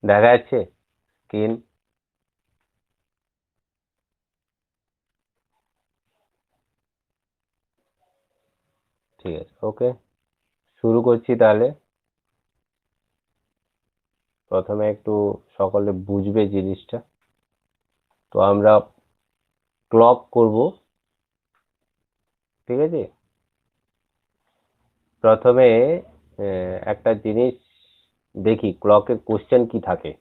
দেখা যাচ্ছে স্ক্রিন? ঠিক আছে, ওকে, শুরু করছি তাহলে। প্রথমে একটু সকলে বুঝবে জিনিসটা। তো আমরা ক্লক করব, ঠিক আছে? প্রথমে একটা জিনিস দেখি ক্লকের কোশ্চেন কি থাকে।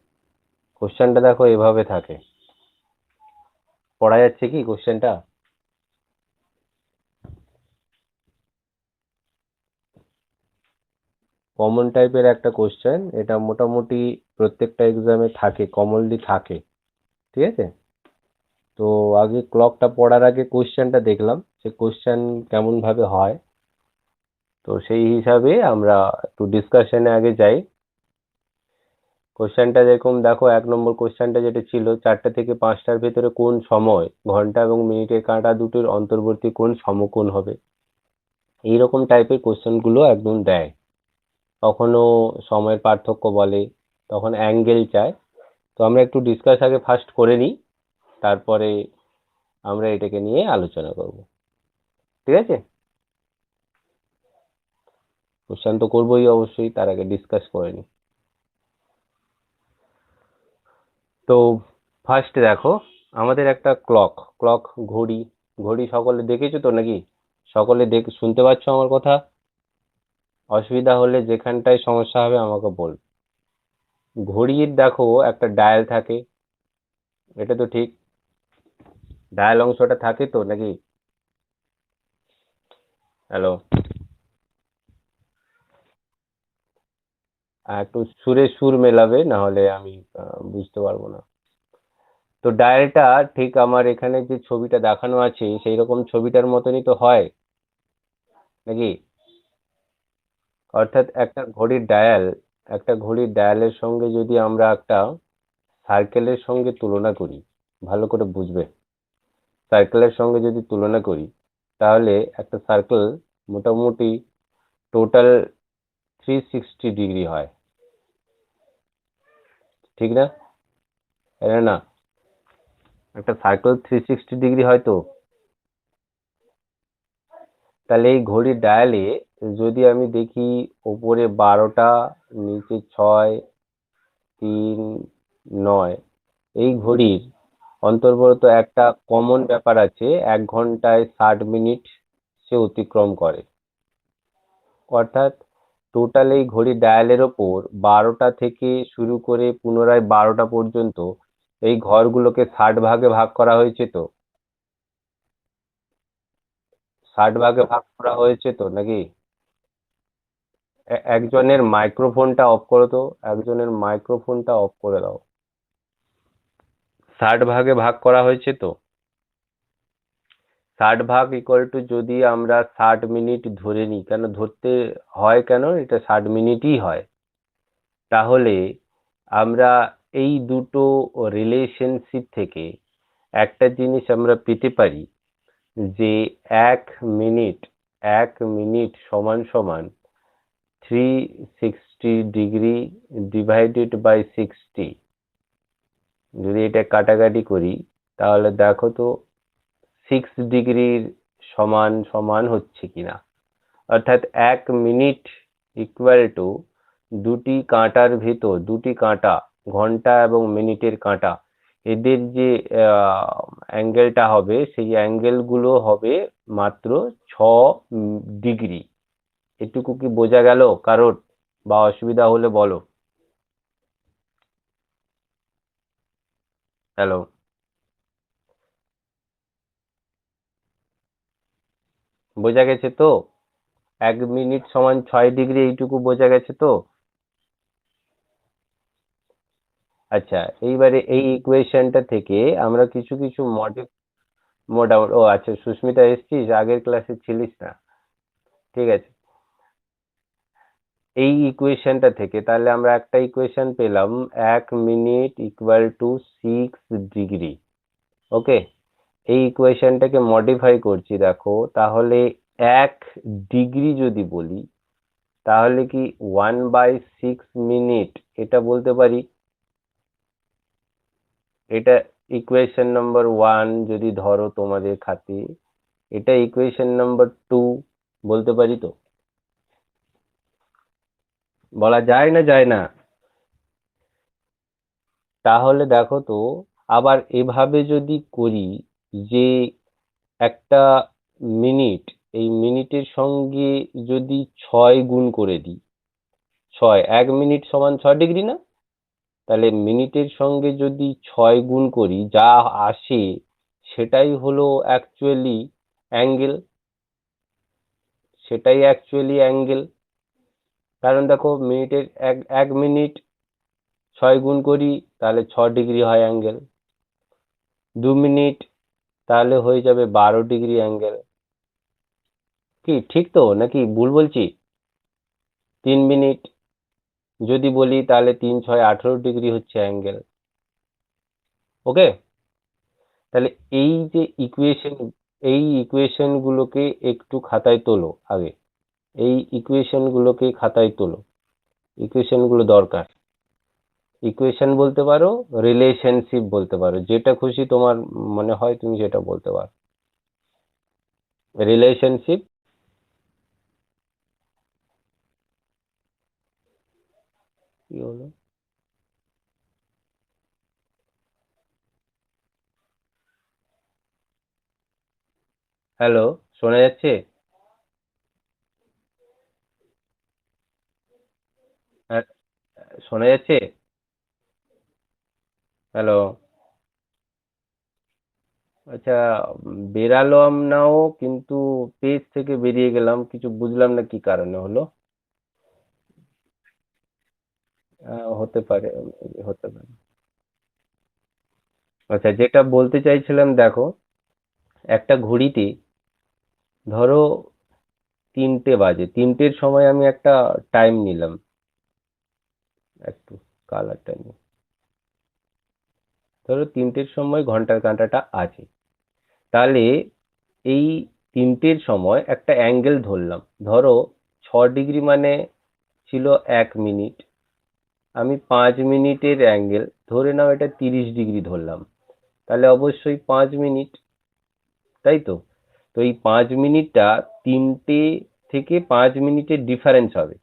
কোশ্চেনটা দেখো এভাবে থাকে, পড়া যাচ্ছে কি কোশ্চেনটা? কমন টাইপের একটা কোশ্চেন, এটা মোটামুটি প্রত্যেকটা এক্সামে থাকে, কমনলি থাকে, ঠিক আছে? তো আগে ক্লকটা পড়ার আগে কোশ্চেনটা দেখলাম, সে কোশ্চেন কেমন ভাবে হয়। তো সেই হিসাবে আমরা একটু ডিসকাশনে আগে যাই। কোশ্চেনটা যেরকম দেখো, 1 নম্বর কোশ্চেনটা যেটা ছিল, 4টা থেকে 5টার ভেতরে কোন সময় ঘন্টা এবং মিনিটের কাঁটা দুটোর অন্তর্বর্তী কোণ সমকোণ হবে? এইরকম টাইপের কোশ্চেন গুলো একদম দেয়। কখনো সময়ের পার্থক্য বলে, তখন অ্যাঙ্গেল চায়। তো আমরা একটু ডিসকাস আগে ফার্স্ট করে নিই, তারপরে আমরা এটাকে নিয়ে আলোচনা করব, ঠিক আছে? কোশ্চেন তো করবোই অবশ্যই, তার আগে ডিসকাস করে নিই। তো ফার্স্ট দেখো, আমাদের একটা ক্লক, ক্লক ঘড়ি, ঘড়ি সকলে দেখেছো তো নাকি? সকলে শুনতে পাচ্ছ আমার কথা? অসুবিধা হলে যেখানটায় সমস্যা হবে আমাকে বল। ঘড়ির দেখো একটা ডায়াল থাকে, এটা তো ঠিক? ডায়াল অংশটা থাকে তো নাকি? হ্যালো? একটু সুরে সুর মেলাবে, না হলে আমি বুঝতে পারবো না। তো ডায়ালটা ঠিক আমার এখানে যে ছবিটা দেখানো আছে সেই রকম ছবিটার মতনই তো হয় নাকি? অর্থাৎ একটা ঘড়ির ডায়ালের সঙ্গে যদি আমরা একটা সার্কেলের সঙ্গে তুলনা করি, ভালো করে বুঝবে। সার্কেলের সঙ্গে যদি তুলনা করি, তাহলে একটা সার্কেল মোটামুটি টোটাল 360 ডিগ্রি হয়, ঠিক না? না, একটা সার্কেল 360 ডিগ্রি হয় তো। তাহলে এই ঘড়ির ডায়ালে যদি আমি দেখি, উপরে 12টা, নিচে 6, 3, 9, এই ঘড়ির অন্তর্গত একটা কমন ব্যাপার আছে, 1 ঘন্টায় 60 মিনিট সে অতিক্রম করে। অর্থাৎ টোটাল এই ঘড়ির ডায়ালের ওপর 12টা থেকে শুরু করে পুনরায় 12টা পর্যন্ত এই ঘরগুলোকে 60 ভাগে ভাগ করা হয়েছে তো? 60 ভাগে ভাগ করা হয়েছে তো নাকি? একজনের মাইক্রোফোনটা অফ করো তো, একজনের মাইক্রোফোনটা অফ করে দাও। 60 ভাগে ভাগ করা হয়েছে তো? 60 ভাগ ইকুয়াল টু, যদি আমরা 60 মিনিট ধরে নিই, কেন ধরতে হয়, কেন এটা 60 মিনিটই হয়, তাহলে আমরা এই দুটো রিলেশনশিপ থেকে একটা জিনিস আমরা পেতে পারি, যে 1 মিনিট, 1 মিনিট সমান সমান 360 ডিগ্রি ডিভাইডেড বাই 60। যদি এটা কাটাকাটি করি, তাহলে দেখো তো 6 ডিগ্রির সমান সমান হচ্ছে কিনা। অর্থাৎ 1 মিনিট ইকুয়াল টু দুটি কাঁটার ভেতর, দুটি কাঁটা, ঘন্টা এবং মিনিটের কাঁটা, এদের যে অ্যাঙ্গেলটা হবে, সেই অ্যাঙ্গেল গুলো হবে মাত্র 6 ডিগ্রি। এটুকু কি বোঝা গেল কারোর? বা অসুবিধা হলে বলো। হ্যালো? বোঝা গেছে তো? 1 মিনিট সমান 6 ডিগ্রি, এইটুকু বোঝা গেছে তো? আচ্ছা, এইবারে এই ইকুয়েশনটা থেকে আমরা কিছু কিছু মোটামুটি, ও আচ্ছা, সুস্মিতা এসছিস, আগের ক্লাসে ছিলিস না, ঠিক আছে। এই ইকুয়েশনটা থেকে তাহলে আমরা একটা ইকুয়েশন পেলাম, 1 মিনিট ইকুয়াল টু 6 ডিগ্রি। ওকে, এই ইকুয়েশনটাকে মডিফাই করছি দেখো, তাহলে 1 ডিগ্রি যদি বলি, তাহলে কি 1/6 মিনিট এটা বলতে পারি? এটা ইকুয়েশন নাম্বার 1 যদি ধরো তোমাদের খাতে, এটা ইকুয়েশন নাম্বার 2 বলতে পারি তো? বলা যায় না যায় না? তাহলে দেখো তো, আবার এভাবে যদি করি যে একটা মিনিট, এই মিনিটের সঙ্গে যদি 6 গুণ করে দিই, 6, 1 মিনিট সমান 6 ডিগ্রি না? তাহলে মিনিটের সঙ্গে যদি 6 গুণ করি, যা আসে সেটাই হলো অ্যাকচুয়ালি অ্যাঙ্গেল, সেটাই অ্যাকচুয়ালি অ্যাঙ্গেল। কারণ দেখো, মিনিটের 1 মিনিট 6 গুণ করি, তাহলে 6 ডিগ্রি হয় অ্যাঙ্গেল। 2 মিনিট, তাহলে হয়ে যাবে 12 ডিগ্রি অ্যাঙ্গেল। কি ঠিক তো, নাকি ভুল বলছি? 3 মিনিট যদি বলি, তাহলে 3, 6, 18 ডিগ্রি হচ্ছে অ্যাঙ্গেল। ওকে? তাহলে এই যে ইকুয়েশন, এই ইকুয়েশন গুলোকে একটু খাতায় তোলো আগে। এই ইকুয়েশন গুলোকে খাতায় তোলো। ইকুয়েশন গুলো দরকার। ইকুয়েশন বলতে পারো, রিলেশনশিপ বলতে পারো, যেটা খুশি তোমার মনে হয় তুমি সেটা বলতে পারো। রিলেশনশিপ। কি হলো? হ্যালো, শোনা যাচ্ছে? হ্যাঁ, শোনা যাচ্ছে? হ্যালো। আচ্ছা, বেরালাম নাও, কিন্তু পেজ থেকে বেরিয়ে গেলাম, কিছু বুঝলাম না কি কারণে হলো। হতে পারে, হতে পারে। আচ্ছা, যেটা বলতে চাইছিলাম, দেখো, একটা ঘড়িতে ধরো 3টে বাজে, 3টের সময় আমি একটা টাইম নিলাম। একটু কালারটা নিই। ধরো 3টের সময় ঘন্টার কাঁটাটা আছে, তাহলে এই 3টের সময় একটা অ্যাঙ্গেল ধরলাম। ধরো 6 ডিগ্রি মানে ছিল 1 মিনিট। আমি 5 মিনিটের অ্যাঙ্গেল ধরে নাও, এটা 30 ডিগ্রি ধরলাম, তাহলে অবশ্যই 5 মিনিট, তাই তো? তো এই 5 মিনিটটা 3টে থেকে 5 মিনিটের ডিফারেন্স হবে।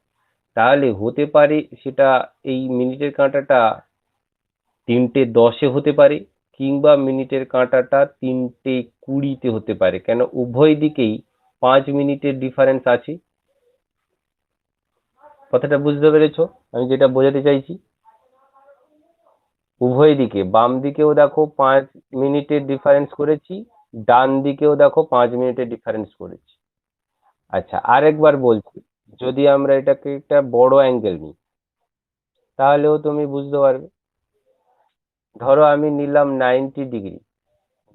তাহলে হতে পারে সেটা, এই মিনিটের কাঁটাটা 3টে 10-এ হতে পারে, কিংবা মিনিটের কাঁটাটা 3টে 20-তে হতে পারে। কেন, উভয় দিকেই 5 মিনিটের ডিফারেন্স আছে। কথাটা বুঝতে পেরেছো আমি যেটা বোঝাতে চাইছি? উভয় দিকে, বাম দিকেও দেখো 5 মিনিটের ডিফারেন্স করেছি, ডান দিকেও দেখো 5 মিনিটের ডিফারেন্স করেছি। আচ্ছা, আরেকবার বলছি, যদি আমরা এটাকে একটা বড় অ্যাঙ্গেল নিই, তাহলেও তুমি বুঝতে পারবে। ধরো আমি নিলাম 90 ডিগ্রি।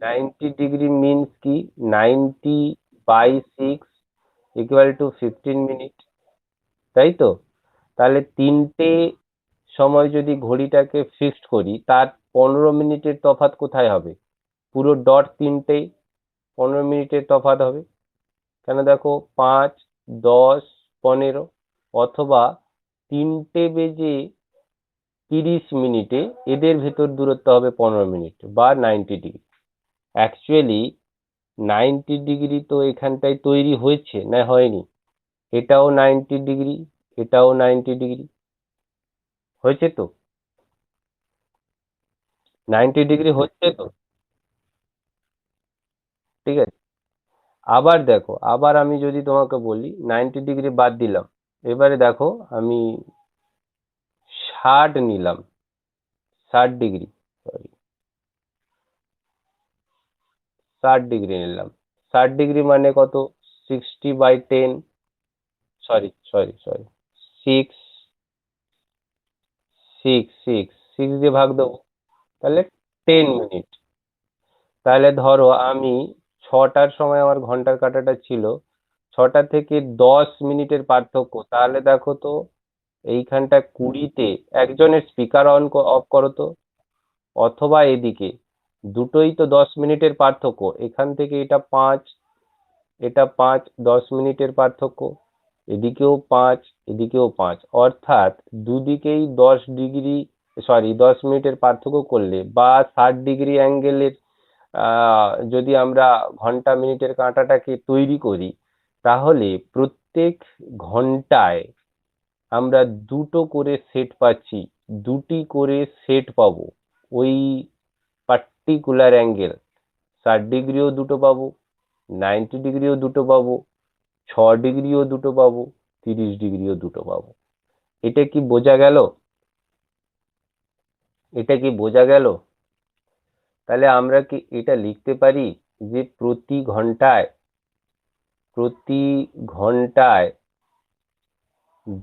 90 ডিগ্রি মিনস কি? 90/6 = 15 মিনিট, তাই তো? তাহলে 3টে সময় যদি ঘড়িটাকে ফিক্সড করি, তার 15 মিনিটের তফাৎ কোথায় হবে? পুরো ডট 3টেই 15 মিনিটের তফাৎ হবে। কেন, দেখো, 5, 10, 15, অথবা 3টে বেজে 30 মিনিটে এদের ভেতর দূরত্ব হবে 15 মিনিট বা 90 ডিগ্রি। অ্যাকচুয়ালি 90 ডিগ্রি তো এখানটায় তৈরি হয়েছে না হয়নি? এটাও 90 ডিগ্রি, এটাও 90 ডিগ্রি, হয়েছে তো? 90 ডিগ্রি হচ্ছে তো? ঠিক আছে। আবার দেখো, আবার আমি যদি তোমাকে বলি 90 ডিগ্রি বাদ দিলাম, এবারে দেখো আমি 60 নিলাম, 60 ডিগ্রি, সরি, 60 ডিগ্রি নিলাম। 60 ডিগ্রি মানে কত? 60/10, sorry sorry sorry, six, six six six দিয়ে ভাগ দেবো, তাহলে 10 মিনিট। তাহলে ধরো আমি 6টার সময় আমার ঘন্টার কাঁটাটা ছিল, 6টা থেকে 10 মিনিটের পার্থক্য, তাহলে দেখো তো, এইখানটা 20-তে, একজনের স্পিকার অফ করো তো, অথবা এদিকে, দুটোই তো 10 মিনিটের পার্থক্য, এখান থেকে এটা 5, এটা 5, 10 মিনিটের পার্থক্য, এদিকেও 5, এদিকেও 5, অর্থাৎ দুদিকেই 10 ডিগ্রি সরি 10 মিনিটের পার্থক্য করলে বা 60 ডিগ্রি অ্যাঙ্গেলের যদি আমরা ঘন্টা মিনিটের কাঁটাটাকে তৈরি করি, তাহলে প্রত্যেক ঘন্টায় আমরা দুটো করে সেট পাচ্ছি, দুটি করে সেট পাবো ওই পার্টিকুলার অ্যাঙ্গেল। 60 ডিগ্রিও দুটো পাবো, 90 ডিগ্রিও দুটো পাবো, 6 ডিগ্রিও দুটো পাবো, 30 ডিগ্রিও দুটো পাবো। এটা কি বোঝা গেল? এটা কি বোঝা গেল? তাহলে আমরা কি এটা লিখতে পারি যে প্রতি ঘন্টায়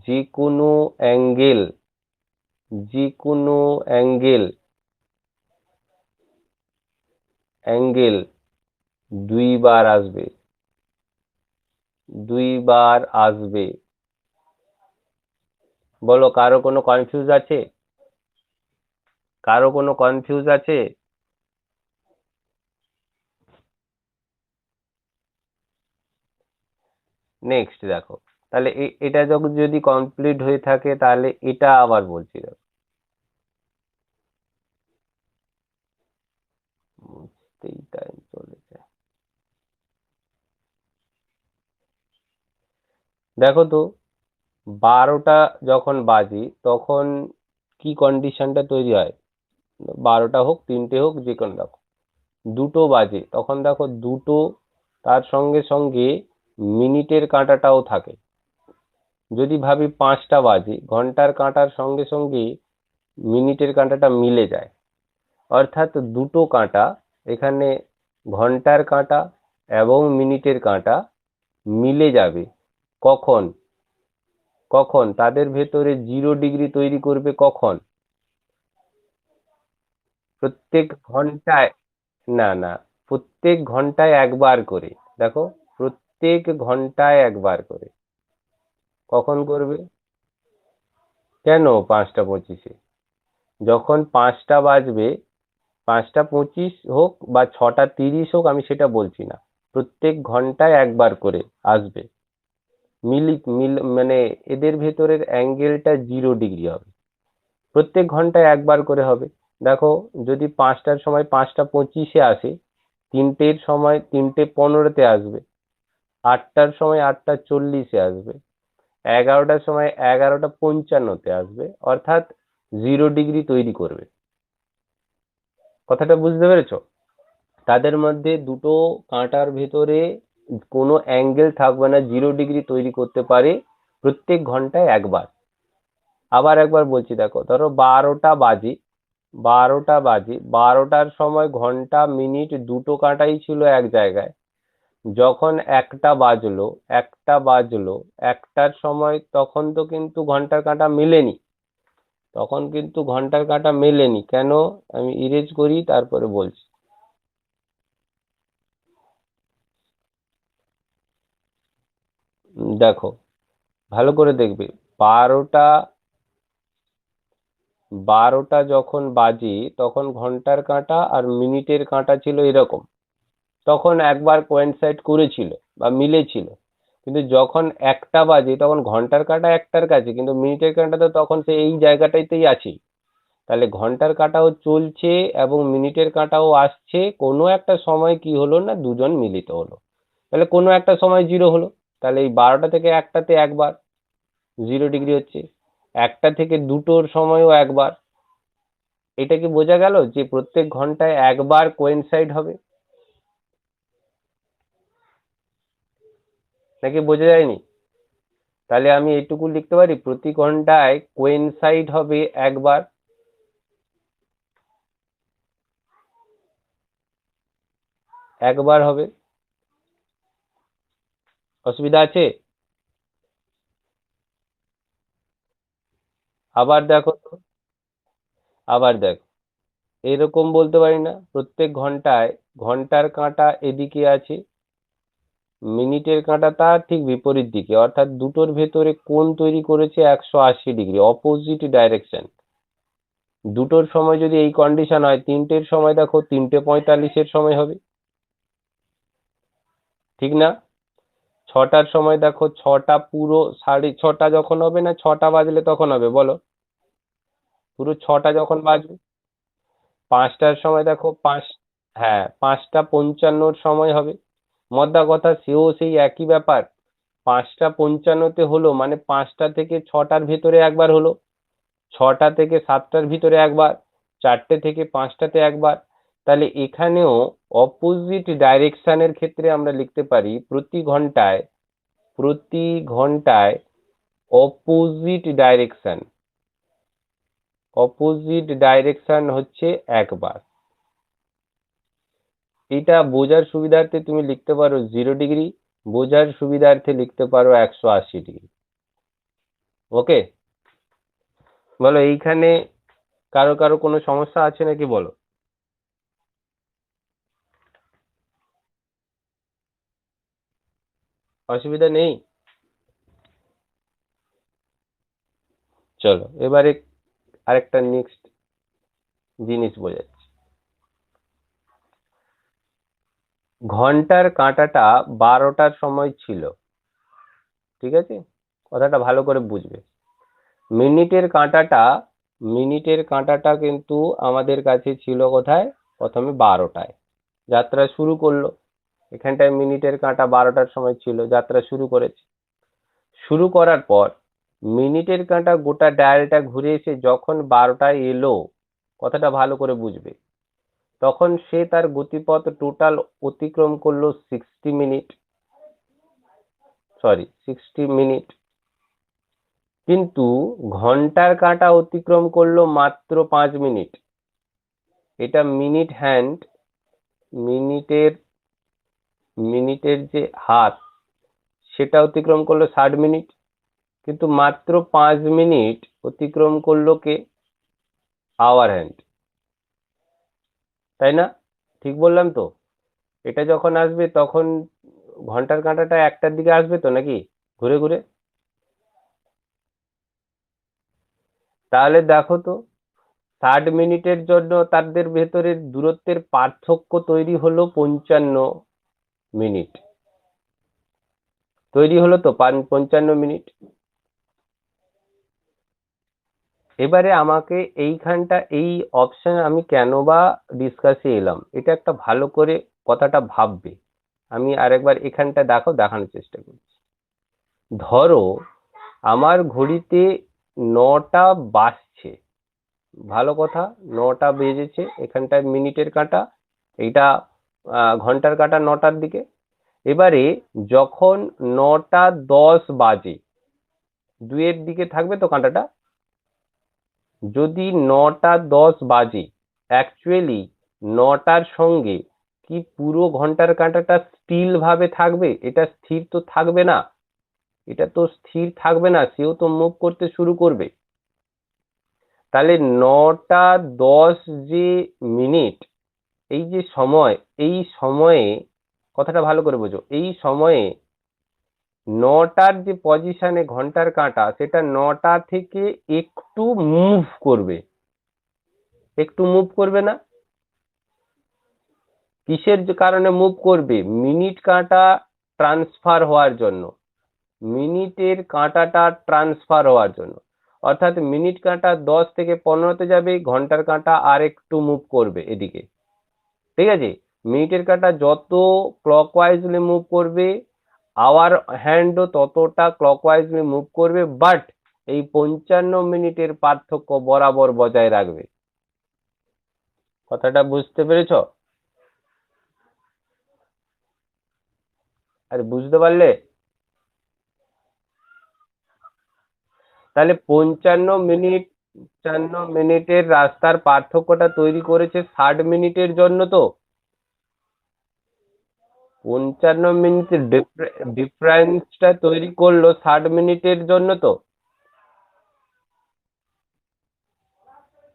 যে কোনো অ্যাঙ্গেল যে কোনো অ্যাঙ্গেল অ্যাঙ্গেল দুইবার আসবে, দুইবার আসবে। বলো, কারো কোনো কনফিউজ আছে? কারো কোনো কনফিউজ আছে? নেক্সট দেখো, তাহলে এটা যখন যদি কমপ্লিট হয়ে থাকে, তাহলে এটা আবার বলছি দেখো, বুঝতেই টাইম চলেছে। দেখো তো, 12টা যখন বাজে তখন কি কন্ডিশনটা তৈরি হয়? 12টা হোক, 3টে হোক, যে কোনো, দেখো 2টো বাজে তখন দেখো দুটো, তার সঙ্গে সঙ্গে মিনিটের কাঁটাটাও থাকে। যদি ভাবি 5টা বাজে, ঘন্টার কাঁটার সঙ্গে সঙ্গে মিনিটের কাঁটাটা মিলে যায়, অর্থাৎ দুটো কাঁটা, এখানে ঘন্টার কাঁটা এবং মিনিটের কাঁটা মিলে যাবে। কখন? কখন তাদের ভেতরে 0 ডিগ্রি তৈরি করবে? কখন? প্রত্যেক ঘন্টায়, না না, প্রত্যেক ঘন্টায় একবার করে। দেখো, প্রত্যেক ঘন্টায় একবার করে। কখন করবে? কেন 5টা 25-এ? যখন 5টা বাজবে, 5টা 25 হোক বা 6টা 30 হোক, আমি সেটা বলছি না, প্রত্যেক ঘন্টায় একবার করে আসবে। মানে এদের ভেতরের অ্যাঙ্গেলটা 0 ডিগ্রি হবে, প্রত্যেক ঘন্টায় একবার করে হবে। দেখো, যদি 5টার সময় 5টা 25-এ আসে, 3টের সময় 3টে 15-তে আসবে, 8টার সময় 8টা 40-এ আসবে, 11টার সময় 11টা 55-তে আসবে, অর্থাৎ 0 ডিগ্রি তৈরি করবে। কথাটা বুঝতে পেরেছো? তাদের মধ্যে দুটো কাঁটার ভেতরে কোনো অ্যাঙ্গেল থাকবে না, 0 ডিগ্রি তৈরি করতে পারে প্রত্যেক ঘন্টায় একবার। আবার একবার বলছি, দেখো, ধরো 12টা বাজে, 12টার সময় ঘন্টা মিনিট দুটো কাঁটাই ছিল এক জায়গায়। যখন একটা বাজলো 1টার সময়, তখন তো কিন্তু ঘন্টার কাঁটা মেলেনি, তখন কিন্তু ঘন্টার কাঁটা মেলেনি। কেন? আমি ইরেজ করি, তারপরে বলছি। দেখো, ভালো করে দেখবে, 12টা 12টা যখন বাজে, তখন ঘন্টার কাঁটা আর মিনিটের কাঁটা ছিল এরকম, তখন একবার কোয়েনসাইড করেছিল বা মিলেছিল। কিন্তু যখন 1টা বাজে, তখন ঘন্টার কাঁটা একটার কাছে, কিন্তু মিনিটের কাঁটা তো তখন সে এই জায়গাটাতেই আছে। তাহলে ঘন্টার কাঁটাও চলছে এবং মিনিটের কাঁটাও আসছে, কোনো একটা সময় কি হলো না, দুজন মিলিত হলো। তাহলে কোনো একটা সময় 0 হলো। তাহলে এই 12টা থেকে 1টাতে একবার 0 ডিগ্রি হচ্ছে, 1টা থেকে 2টোর সময়ও একবার। এটা কি বোঝা গেল যে প্রত্যেক ঘন্টায় একবার কোয়েনসাইড হবে? নাকি বোঝা যায়নি? তাহলে আমি এইটুকু লিখতে পারি, প্রতি ঘন্টায় কোয়েনসাইড হবে একবার। একবার হবে। অসুবিধা আছে? আবার দেখো তো, আবার দেখো, এরকম বলতে পারি না, প্রত্যেক ঘন্টায় ঘন্টার কাঁটা এদিকে আছে, মিনিটের কাঁটা তার ঠিক বিপরীত দিকে, অর্থাৎ দুটোর ভেতরে কোণ তৈরি করেছে 180 ডিগ্রি, অপোজিট ডাইরেকশন। দুটোর সময় যদি এই কন্ডিশন হয়, 3টের সময় দেখো 3টে 45-এর সময় হবে, ঠিক না? 6টার সময় দেখো, 6টা পুরো 6:30 যখন হবে না, 6টা বাজলে তখন হবে, বলো। পুরো 6টা যখন বাজবে, 5টার সময় দেখো হ্যাঁ 5টা 55 সময় হবে। মোদ্দা কথা সেও সেই একই ব্যাপার, 5টা 55-তে হলো মানে 5টা থেকে 6টার ভিতরে একবার হলো, 6টা থেকে 7টার ভিতরে একবার, 4টে থেকে 5টাতে একবার। তাহলে এখানেও অপোজিট ডাইরেকশনের ক্ষেত্রে আমরা লিখতে পারি প্রতি ঘন্টায় অপোজিট ডাইরেকশন হচ্ছে একবার। এটা বোঝার সুবিধার্থে তুমি লিখতে পারো 0 ডিগ্রি, বোঝার সুবিধার্থে লিখতে পারো 180 ডিগ্রি। ওকে, বলো এইখানে কারো কারো কোনো সমস্যা আছে নাকি বলো। অসুবিধা নেই? চলো এবারে আরেকটা নেক্সট জিনিস বোঝাচ্ছি। ঘন্টার কাঁটাটা 12টার সময় ছিল, ঠিক আছে, কথাটা ভালো করে বুঝবে। মিনিটের কাঁটাটা মিনিটের কাঁটাটা কিন্তু আমাদের কাছে ছিল কোথায়, প্রথমে 12টায় যাত্রা শুরু করলো। এখানটায় মিনিটের কাঁটা 12টার সময় ছিল, যাত্রা শুরু করেছে। শুরু করার পর মিনিটের কাঁটা গোটা ডায়ালটা ঘুরে এসে যখন 12টায় এলো, কথাটা ভালো করে বুঝবে, তখন সে তার গতিপথ টোটাল অতিক্রম করলো 60 মিনিট। কিন্তু ঘন্টার কাঁটা অতিক্রম করলো মাত্র 5 মিনিট। এটা মিনিট হ্যান্ড, মিনিটের মিনিটের যে হাত সেটা অতিক্রম করলো 60 মিনিট, কিন্তু মাত্র 5 মিনিট অতিক্রম করলো কে, আওয়ার হ্যান্ড, তাই না? ঠিক বললাম তো? এটা যখন আসবে তখন ঘন্টার কাঁটাটা একটার দিকে আসবে তো নাকি, ঘুরে ঘুরে। তাহলে দেখো তো 60 মিনিটের জন্য তাদের ভেতরের দূরত্বের পার্থক্য তৈরি হলো 55 মিনিট, তৈরি হলো তো 55 মিনিট। এবারে আমাকে এইখানটা এই অপশন আমি কেন বা ডিসকাসে এলাম, এটা একটা ভালো করে কথাটা ভাববে। আমি আরেকবার এখানটা দেখানোর চেষ্টা করছি। ধরো আমার ঘড়িতে 9টা বাজছে, ভালো কথা, 9টা বেজেছে, এখানটায় মিনিটের কাঁটা, এইটা ঘন্টার কাঁটা 9টার দিকে। এবারে যখন 9টা 10 বাজে, 2-এর দিকে থাকবে তো কাঁটাটা, যদি 9টা 10 বাজে, অ্যাকচুয়ালি 9টার সঙ্গে কি পুরো ঘন্টার কাঁটাটা স্টিল ভাবে থাকবে? এটা স্থির তো থাকবে না, এটা তো স্থির থাকবে না, সেও তো মুভ করতে শুরু করবে। তাহলে 9টা 10 যে মিনিট, এই যে সময়, এই সময়ে কথাটা ভালো করে বোঝো, এই সময়ে 9টার যে পজিশনে ঘন্টার কাঁটা সেটা 9টা থেকে একটু মুভ করবে, একটু মুভ করবে না? কিসের কারণে মুভ করবে? মিনিট কাঁটা ট্রান্সফার হওয়ার জন্য, মিনিটের কাঁটাটা ট্রান্সফার হওয়ার জন্য। অর্থাৎ মিনিট কাঁটা 10 থেকে 15তে যাবে, ঘন্টার কাঁটা আর একটু মুভ করবে এদিকে, ঠিক আছে? মিনিটের কাঁটা যত ক্লকওয়াইজলি মুভ করবে, আওয়ার হ্যান্ডও ততটা ক্লকওয়াইজলি মুভ করবে, বাট এই 55 মিনিটের পার্থক্য বরাবর বজায় রাখবে। কথাটা বুঝতে পেরেছো? আরে বুঝতে পারলে? তাহলে 55 মিনিটের রাস্তার পার্থক্যটা তৈরি করেছে 60 মিনিটের জন্য তো, 55 মিনিটের ডিফারেন্সটা তৈরি করলো 60 মিনিটের জন্য তো।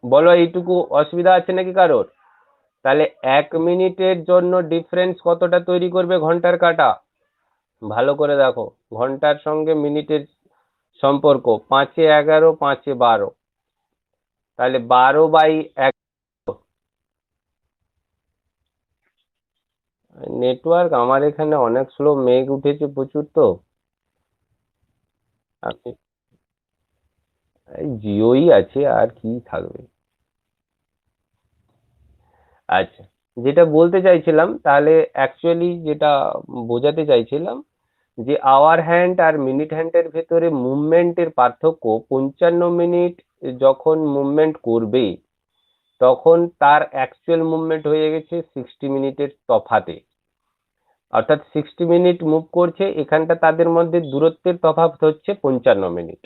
বলো এইটুকু অসুবিধা আছে নাকি কারোর? তাহলে 1 মিনিটের জন্য ডিফারেন্স কতটা তৈরি করবে ঘন্টার কাঁটা? ভালো করে দেখো, ঘন্টার সঙ্গে মিনিটের সম্পর্ক 5-এ 11 5-এ 12, তাহলে 12/1। নেটওয়ার্ক আমার এখানে অনেক স্লো, মেঘ উঠেছে প্রচুর তো। আমি এই জিওই আছে, আর কি থাকবে। আচ্ছা, যেটা বলতে চাইছিলাম তাহলে, অ্যাকচুয়ালি যেটা বোঝাতে চাইছিলাম, যে আওয়ার হ্যান্ড আর মিনিট হ্যান্ডের ভেতরে মুভমেন্টের পার্থক্য, 55 মিনিট যখন মুভমেন্ট করবে তখন তার অ্যাকচুয়াল মুভমেন্ট হয়ে গেছে 60 মিনিটের তফাতে। অর্থাৎ 60 মিনিট মুভ করছে, এখানটা তাদের মধ্যে দূরত্বের তফাৎ হচ্ছে 55 মিনিট।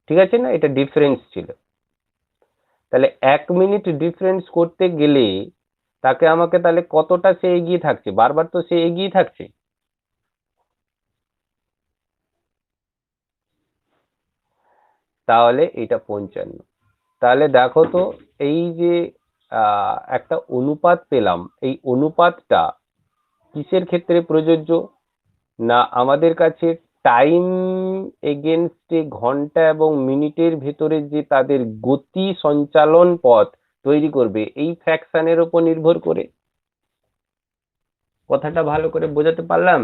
ঠিক আছে না, এটা ডিফারেন্স ছিল। তাহলে 1 মিনিট ডিফারেন্স করতে গেলে তাকে আমাকে তাহলে কতটা সে এগিয়ে থাকছে, বারবার তো সে এগিয়ে থাকছে। তাহলে এটা 55। তাহলে দেখো তো, এই যে একটা অনুপাত পেলাম, এই অনুপাতটা কিসের ক্ষেত্রে প্রযোজ্য? না আমাদের কাছে টাইম এগেনস্টে ঘন্টা এবং মিনিটের ভেতরে যে তাদের গতি সঞ্চালন পথ তৈরি করবে, এই ফ্র্যাকশনের উপর নির্ভর করে। কথাটা ভালো করে বোঝাতে পারলাম?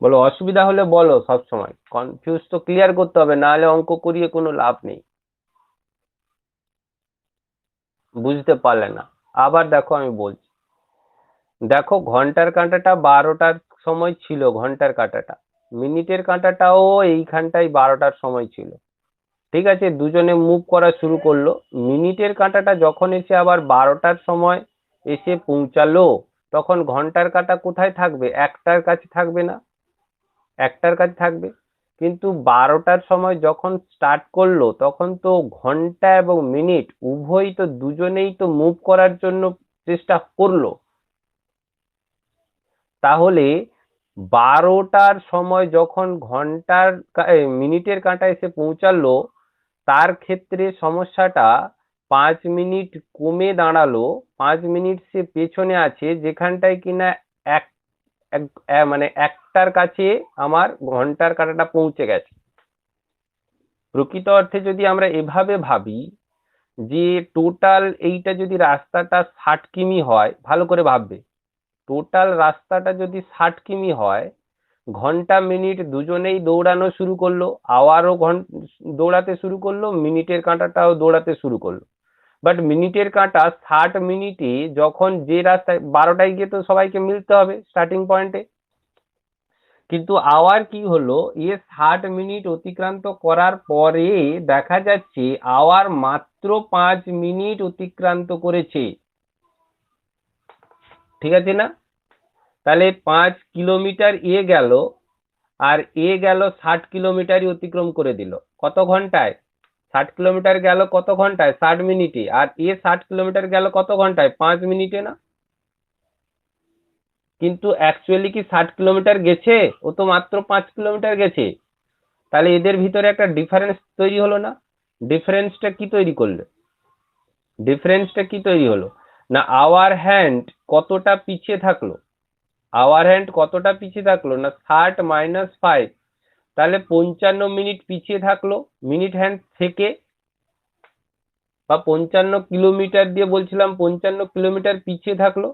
বলো, অসুবিধা হলে বলো, সব সময় কনফিউজ তো ক্লিয়ার করতে হবে, না হলে অঙ্ক করিয়ে কোনো লাভ নেই। বুঝতে পারলে না? আবার দেখো আমি বলছি। দেখো, ঘন্টার কাঁটাটা 12টার সময় ছিল, ঘন্টার কাঁটাটা মিনিটের কাঁটাটাও এইখানটায় 12টার সময় ছিল। ঠিক আছে, দুজনে মুভ করা শুরু করলো। মিনিটের কাঁটাটা যখন এসে আবার 12টার সময় এসে পৌঁছালো, তখন ঘন্টার কাঁটা কোথায় থাকবে? একটার কাছে থাকবে না? একটার কাছে থাকবে। কিন্তু 12টার সময় যখন স্টার্ট করলো, তখন তো ঘন্টা এবং মিনিট উভয়ই তো, দুজনেই তো মুভ করার জন্য চেষ্টা করলো। তাহলে 12টার সময় যখন মিনিটের কাঁটা এসে পৌঁছালো, তার ক্ষেত্রে সমস্যাটা 5 মিনিট কমে দাঁড়ালো। 5 মিনিট সে পেছনে আছে, যেখানটায় কিনা এক মানে একটার কাছে আমার ঘন্টার কাঁটাটা পৌঁছে গেছে। প্রকৃত অর্থে যদি আমরা এভাবে ভাবি, যে টোটাল এইটা যদি রাস্তাটা 60 কিমি হয়, ভালো করে ভাববে, টোটাল রাস্তাটা যদি 60 কিমি হয়, ঘন্টা মিনিট দুজনেই দৌড়ানো শুরু করলো, আওয়ারও দৌড়াতে শুরু করলো, মিনিটের কাঁটাটাও দৌড়াতে শুরু করলো। বাট মিনিটের কাঁটা 60 মিনিটে যখন যে রাস্তায় 12টায় গিয়ে তো সবাইকে মিলতে হবে স্টার্টিং পয়েন্টে, কিন্তু আওয়ার কি হলো, 60 মিনিট অতিক্রান্ত করার পরে দেখা যাচ্ছে আওয়ার মাত্র 5 মিনিট অতিক্রান্ত করেছে। ঠিক আছে না? তাহলে 5 কিলোমিটার গেল, আর গেল 60 কিলোমিটারই অতিক্রম করে দিল। কত ঘন্টায়? 60 কিলোমিটার গেল কত ঘন্টায়? 60 মিনিটে। আর 60 কিলোমিটার গেল কত ঘন্টায়? 5 মিনিটে না? কিন্তু অ্যাকচুয়ালি কি 60 কিলোমিটার গেছে? ও তো মাত্র 5 কিলোমিটার গেছে। তাহলে এদের ভিতরে একটা ডিফারেন্স তৈরি হলো না? ডিফারেন্সটা কি তৈরি করলো? ডিফারেন্সটা কি তৈরি হলো? না আওয়ার হ্যান্ড কতটা পিছিয়ে থাকলো? আওয়ার হ্যান্ড কতটা পিছিয়ে থাকলো? না 60 - 5, তাহলে 55 মিনিট পিছিয়ে থাকলো মিনিট হ্যান্ড থেকে। বা 55 কিলোমিটার দিয়ে বলছিলাম, 55 কিলোমিটার পিছিয়ে থাকলো।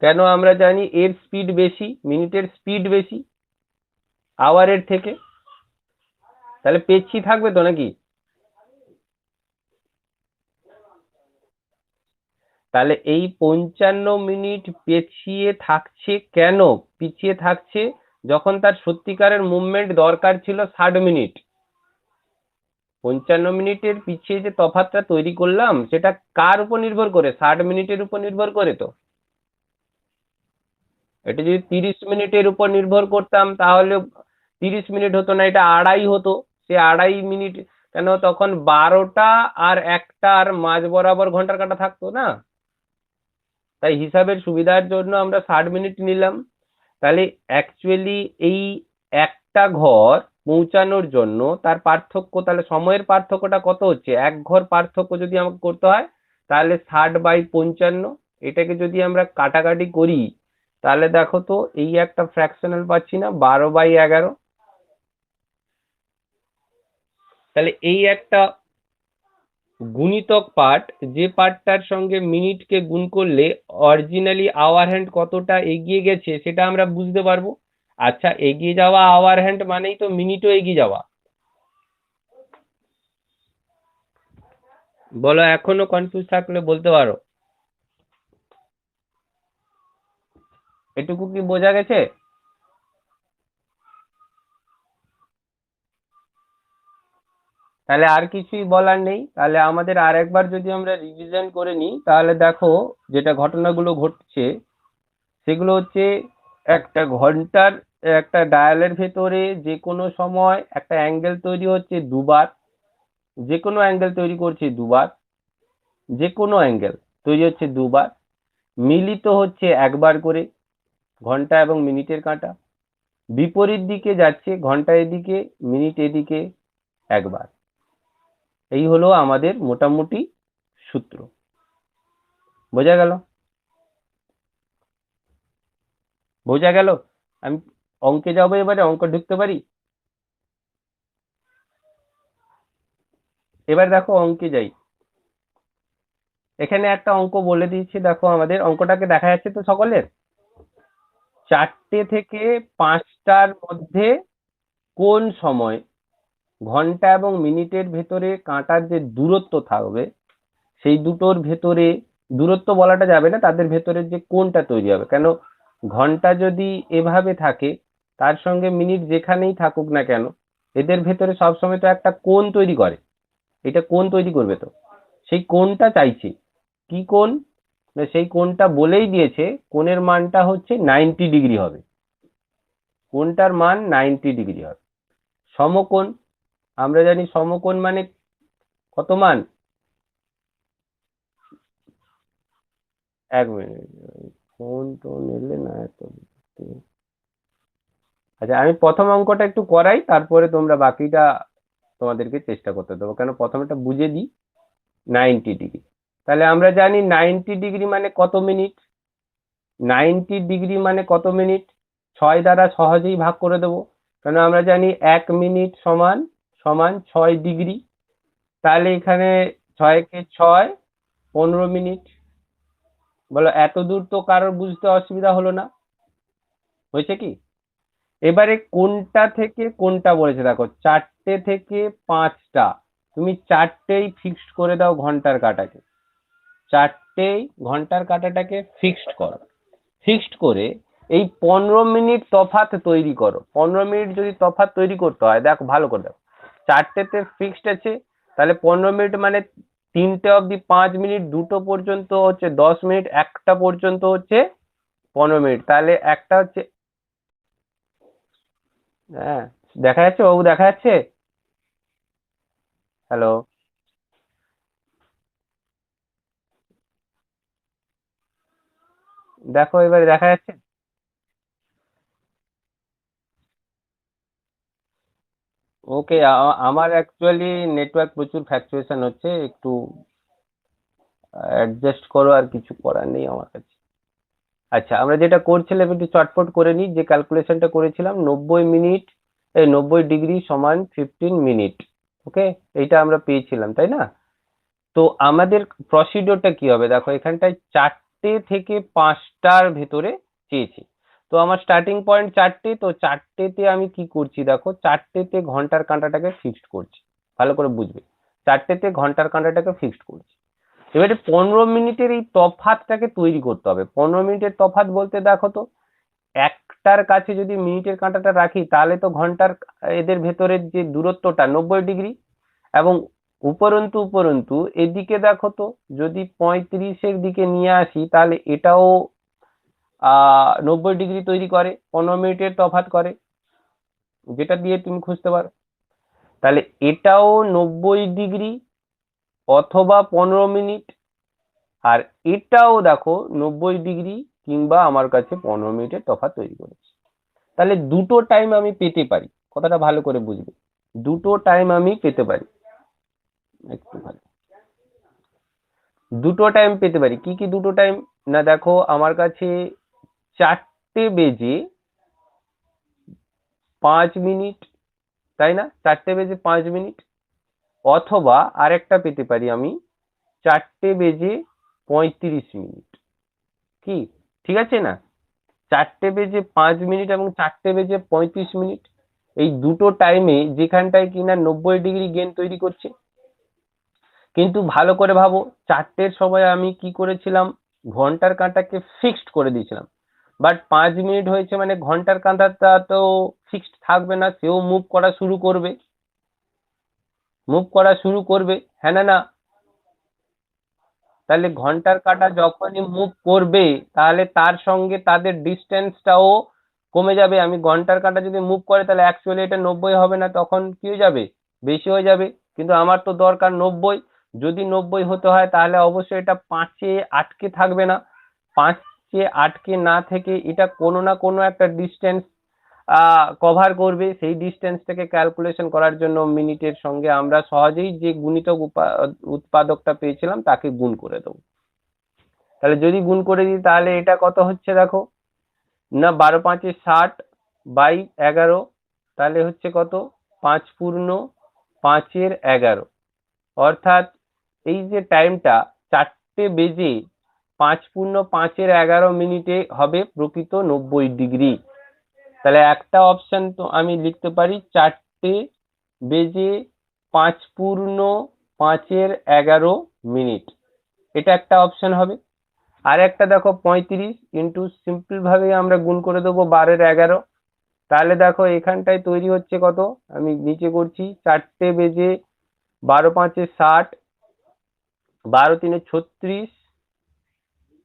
কেন? আমরা জানি এর স্পিড বেশি, মিনিটের স্পিড বেশি আওয়ারের থেকে। তাহলে পেছিয়ে থাকবে তো নাকি? তাহলে এই 55 মিনিট পেছিয়ে থাকছে কেন? পিছিয়ে থাকছে যখন তার সত্যিকারের মুভমেন্ট দরকার ছিল 60 মিনিট। 55 মিনিটের পিছিয়ে যে তফাৎটা তৈরি করলাম, সেটা কার উপর নির্ভর করে? 60 মিনিটের উপর নির্ভর করে তো। এটা যদি 30 মিনিটের উপর নির্ভর করতাম, তাহলে 30 মিনিট হতো না, এটা আড়াই হতো। সে 2.5 মিনিট। কেন? তখন 12টা আর একটার মাঝ বরাবর ঘন্টার কাঁটা থাকতো না। তাই হিসাবের সুবিধার জন্য আমরা 60 মিনিট নিলাম। তাহলে অ্যাকচুয়ালি এই একটা ঘর পৌঁছানোর জন্য তার পার্থক্য, তাহলে সময়ের পার্থক্যটা কত হচ্ছে? এক ঘর পার্থক্য যদি আমাকে করতে হয়, তাহলে 60/55। এটাকে যদি আমরা কাটাকাটি করি, তাহলে দেখো তো, এই একটা ফ্র্যাকশনাল পাচ্ছি না, 12/11। তাহলে এই একটা গুণিতক পার্ট, যে পার্টটার সঙ্গে মিনিটকে গুণ করলে অরিজিনালি আওয়ার হ্যান্ড কতটা এগিয়ে গেছে সেটা আমরা বুঝতে পারবো। আচ্ছা, এগিয়ে যাওয়া আওয়ার হ্যান্ড মানেই তো মিনিটও এগিয়ে যাওয়া। বলো, এখনো কনফিউজ থাকলে বলতে পারো। এটুকু কি বোঝা গেছে? তাহলে আর কিছুই বলার নেই। তাহলে আমাদের আর একবার যদি আমরা রিভিশন করে নিই, তাহলে দেখো যেটা ঘটনাগুলো ঘটছে সেগুলো হচ্ছে, একটা ঘন্টার একটা ডায়ালের ভেতরে যে কোনো সময় একটা অ্যাঙ্গেল তৈরি হচ্ছে দুবার, যে কোনো অ্যাঙ্গেল তৈরি করছে দুবার, যে কোনো অ্যাঙ্গেল তৈরি হচ্ছে দুবার, মিলিত হচ্ছে একবার করে, ঘন্টা এবং মিনিটের কাঁটা বিপরীত দিকে যাচ্ছে, ঘন্টা এদিকে মিনিট এদিকে একবার। এই হলো আমাদের মোটামুটি সূত্র। বোঝা গেল? বোঝা গেল? আমি অঙ্কে যাবো, এবারে অঙ্ক ঢুকতে পারি? এবার দেখো অঙ্কে যাই। এখানে একটা অঙ্ক বলে দিয়েছি, দেখো আমাদের অঙ্কটাকে দেখা যাচ্ছে তো সকলের? 4টে থেকে 5টার মধ্যে কোন সময় ঘন্টা এবং মিনিটের ভেতরে কাঁটার যে দূরত্ব থাকবে, সেই দুটোর ভেতরে, দূরত্ব বলাটা যাবে না, তাদের ভেতরে যে কোণটা তৈরি হবে। কেন, ঘন্টা যদি এভাবে থাকে, তার সঙ্গে মিনিট যেখানেই থাকুক না কেন, এদের ভেতরে সবসময় তো একটা কোণ তৈরি করে। এটা কোণ তৈরি করবে তো, সেই কোণটা চাইছি। কি কোণ? না, সেই কোণটা বলেই দিয়েছে, কোণের মানটা হচ্ছে 90 ডিগ্রি হবে। কোণটার মান 90 ডিগ্রি হবে। সমকোণ, আমরা জানি সমকোণ মানে কত মান? 1 মিনিট, ফোন টোন এলে না এত। আচ্ছা, আমি প্রথম অঙ্কটা একটু করাই, তারপরে তোমরা বাকিটা তোমাদেরকে চেষ্টা করতে দেবো, কেন প্রথমটা বুঝে দিই। 90 ডিগ্রি, তাহলে আমরা জানি 90 ডিগ্রি মানে কত মিনিট। 90 ডিগ্রি মানে কত মিনিট? 6 দ্বারা সহজেই ভাগ করে দেবো, কেন আমরা জানি 1 মিনিট সমান সমান 6 ডিগ্রি। তাহলে এখানে 6 কে 6, 15 মিনিট। বলো, এত দূর তো কারোর বুঝতে অসুবিধা হলো না? হয়েছে কি? এবারে কোনটা থেকে কোনটা বলেছে দেখো, 4টে থেকে 5টা, তুমি 4টেই ফিক্সড করে দাও ঘন্টার কাঁটাকে। 4টেই ঘন্টার কাঁটাটাকে ফিক্সড করো। ফিক্সড করে এই 15 মিনিট তফাৎ তৈরি করো। 15 মিনিট যদি তফাৎ তৈরি করতে হয়, দেখো ভালো করে দেখো, 4টেতে ফিক্সড আছে, তাহলে 15 মিনিট মানে 3টে অবধি 5 মিনিট, দুটো পর্যন্ত হচ্ছে 10 মিনিট, একটা পর্যন্ত হচ্ছে 15 মিনিট, তাহলে একটা হচ্ছে। হ্যাঁ, দেখা যাচ্ছে বাবু, দেখা যাচ্ছে? হ্যালো? দেখো এবারে দেখা যাচ্ছে? ওকে, আমার অ্যাকচুয়ালি নেটওয়ার্ক প্রচুর ফ্ল্যাকচুয়েশন হচ্ছে, একটু অ্যাডজাস্ট করো, আর কিছু করার নেই আমার কাছে। আচ্ছা, আমরা যেটা করছিলাম একটু চটপট করে নিই, যে ক্যালকুলেশনটা করেছিলাম 90 মিনিট, এই 90 ডিগ্রি সমান 15 মিনিট। ওকে, এইটা আমরা পেয়েছিলাম তাই না? তো আমাদের প্রসিডিওরটা কি হবে দেখো, এখানটায় 4টে থেকে 5টার ভেতরে চেয়েছি। তো আমার স্টার্টিং পয়েন্ট 4টে, তো 4টেতে আমি কি করছি দেখো, 4টেতে ঘন্টার কাঁটাটাকে ফিক্সড করছি। ভালো করে বুঝবে, 4টেতে ঘন্টার কাঁটাটাকে ফিক্সড করছি। এবারে 15 মিনিটের এই তফাৎটাকে তৈরি করতে হবে। 15 মিনিটের তফাৎ বলতে দেখো তো, একটার কাছে যদি মিনিটের কাঁটাটা রাখি, তাহলে তো ঘন্টার এদের ভেতরের যে দূরত্বটা 90 ডিগ্রি, এবং উপরন্তু উপরন্তু এদিকে দেখো তো, যদি 35-এর দিকে নিয়ে আসি, তাহলে এটাও 90 ডিগ্রি তৈরি করে, 15 মিনিটের তফাৎ করে, যেটা দিয়ে তুমি খুঁজতে পারো। তাহলে এটাও 90 ডিগ্রি অথবা 15 মিনিট, আর এটাও দেখো 90 ডিগ্রি, কিংবা আমার কাছে 15 মিনিটের তফাৎ তৈরি করেছে। তাহলে দুটো টাইম আমি পেতে পারি, কথাটা ভালো করে বুঝবে, দুটো টাইম আমি পেতে পারি। একটু ভালো, দুটো টাইম পেতে পারি। কি কি দুটো টাইম? না দেখো, আমার কাছে 4টে বেজে 5 মিনিট, তাই না? 4টে বেজে 5 মিনিট, অথবা আরেকটা পেতে পারি আমি, 4টে বেজে 35 মিনিট। কি ঠিক আছে না? 4:05 এবং 4:35, এই দুটো টাইমে যেখানটায় কিনা 90 ডিগ্রি গেন তৈরি করছে। কিন্তু ভালো করে ভাবো, 4টের সময় আমি কি করেছিলাম, ঘন্টার কাঁটাকে ফিক্সড করে দিয়েছিলাম, বাট 5 মিনিট হয়েছে মানে ঘন্টার কাঁটাটা তো ফিক্সড থাকবে না, সেও মুভ করা শুরু করবে, হ্যাঁ না? তাহলে ঘন্টার কাঁটা যখনই মুভ করবে, তাহলে তার সঙ্গে তাদের ডিস্টেন্সটাও কমে যাবে। আমি ঘন্টার কাঁটা যদি মুভ করে, তাহলে অ্যাকচুয়ালি এটা 90 হবে না, তখন কি হয়ে যাবে, বেশি হয়ে যাবে। কিন্তু আমার তো দরকার 90। যদি 90 হতে হয়, তাহলে অবশ্যই এটা 5-এ আটকে থাকবে না। 5-এ আটকে না থেকে এটা কোনো না কোনো একটা ডিস্টেন্স কভার করবে। সেই ডিস্টেন্সটাকে ক্যালকুলেশন করার জন্য মিনিটের সঙ্গে আমরা সহজেই যে গুণিতক উৎপাদকটা পেয়েছিলাম তাকে গুণ করে দেবো। তাহলে যদি গুণ করে দিই, তাহলে এটা কত হচ্ছে দেখো না, 12×5=60/11, তাহলে হচ্ছে কত, 5×5=11। অর্থাৎ এই যে টাইমটা 4:05=11 হবে প্রকৃত 90 ডিগ্রি। তাহলে একটা অপশন তো আমি লিখতে পারি 4:05=11, এটা একটা অপশন হবে। আর একটা দেখো 35 ইন্টু, সিম্পল ভাবে আমরা গুণ করে দেবো 12-11। তাহলে দেখো এখানটায় তৈরি হচ্ছে কত, আমি নিচে করছি, 4:12×5=60, 12×3=36,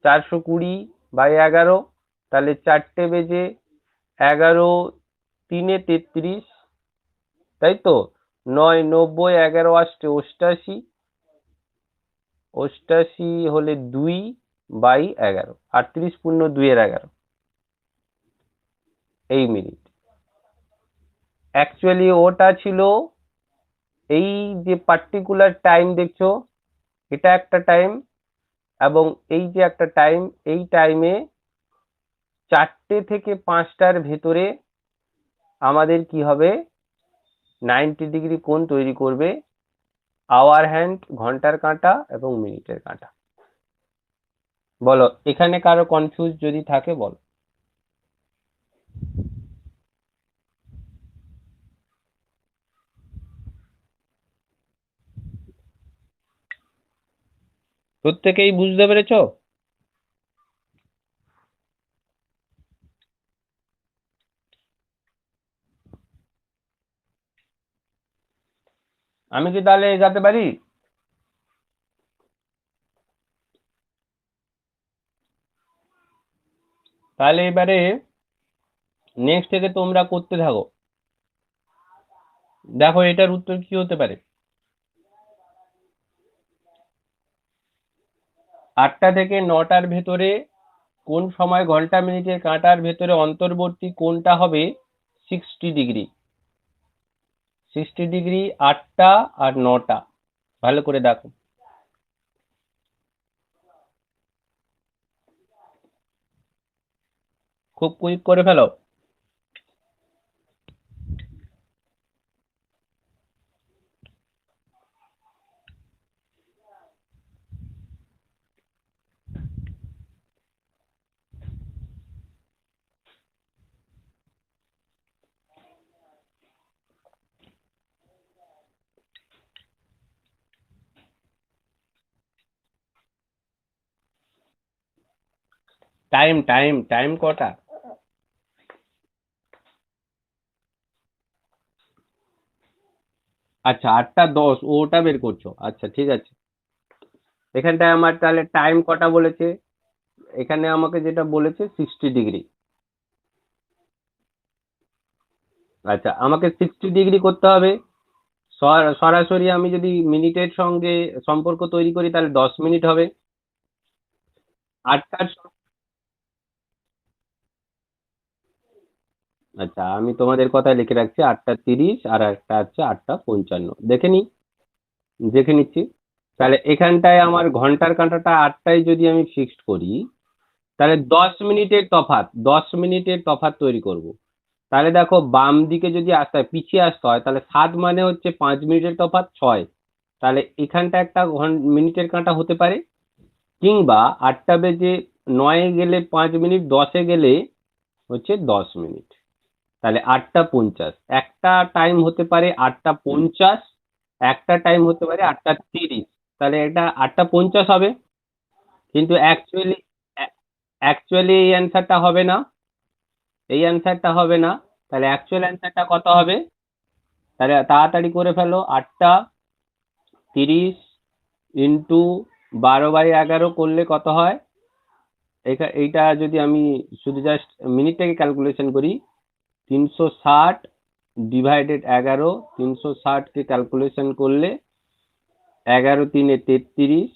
420/11। তাহলে 4:11×3=33, তাই তো, 9, 90, 11 × 8 = 88, 88 হলে 2/11, 38×2=11 এই মিনিট। অ্যাকচুয়ালি ওটা ছিল, এই যে পার্টিকুলার টাইম দেখছো, এটা একটা টাইম, এবং এই যে একটা টাইম, এই টাইমে 4টে থেকে 5টার ভেতরে আমাদের কি হবে, 90 ডিগ্রি কোণ তৈরি করবে আওয়ার হ্যান্ড, ঘন্টার কাঁটা এবং মিনিটের কাঁটা। বলো, এখানে কারো কনফিউজ যদি থাকে বলো। প্রত্যেকেই বুঝতে পেরেছো? আমি কি তাহলে যেতে পারি? তাহলে এবারে নেক্সট থেকে তোমরা করতে থাকো। দেখো এটার উত্তর কি হতে পারে। 8টা থেকে 9টার ভেতরে কোন সময় ঘন্টা মিনিটের কাঁটার ভেতরে অন্তর্বর্তী কোণটা হবে 60 ডিগ্রি। 60 ডিগ্রি 8টা আর 9টা, ভালো করে দেখো। খুব কুইক করে ফেলো। টাইম টাইম টাইম কটা? আচ্ছা, 8টা 10 ওটা বের করছো, আচ্ছা ঠিক আছে। এখানটায় আমার তাহলে টাইম কটা বলেছে, এখানে আমাকে যেটা বলেছে 60 ডিগ্রি। আচ্ছা, আমাকে 60 ডিগ্রি করতে হবে। সরাসরি আমি যদি মিনিটের সঙ্গে সম্পর্ক তৈরি করি, তাহলে 10 মিনিট হবে। 8টার, আচ্ছা আমি তোমাদের কথায় লিখে রাখছি, 8টা 30, আর একটা হচ্ছে 8টা 55, দেখে নিচ্ছি। তাহলে এখানটায় আমার ঘন্টার কাঁটাটা 8টায় যদি আমি ফিক্সড করি, তাহলে 10 মিনিটের তফাৎ তৈরি করব। তাহলে দেখো বাম দিকে যদি আসতে হয়, পিছিয়ে আসতে হয়, তাহলে 7 মানে হচ্ছে 5 মিনিটের তফাৎ 6, তাহলে এখানটা একটা মিনিটের কাঁটা হতে পারে। কিংবা 8টা বেজে 9-এ গেলে 5 মিনিট, 10-এ গেলে হচ্ছে 10 মিনিট। তাহলে 8টা 50, একটা টাইম হতে পারে 8টা 50, একটা টাইম হতে পারে 8টা 30। তাহলে এটা 8টা 50 হবে, কিন্তু অ্যাকচুয়ালি অ্যাকচুয়ালি এই অ্যান্সারটা হবে না, এই অ্যান্সারটা হবে না। তাহলে অ্যাকচুয়াল অ্যান্সারটা কত হবে? তাহলে তাড়াতাড়ি করে ফেলো, 8টা 30 ইন্টু 12/11 করলে কত হয়? এইটা যদি আমি শুধু জাস্ট মিনিটটাকে ক্যালকুলেশন করি, 360 ডিভাইডেড 11, 360কে ক্যালকুলেশন করলে 11×3 = 33,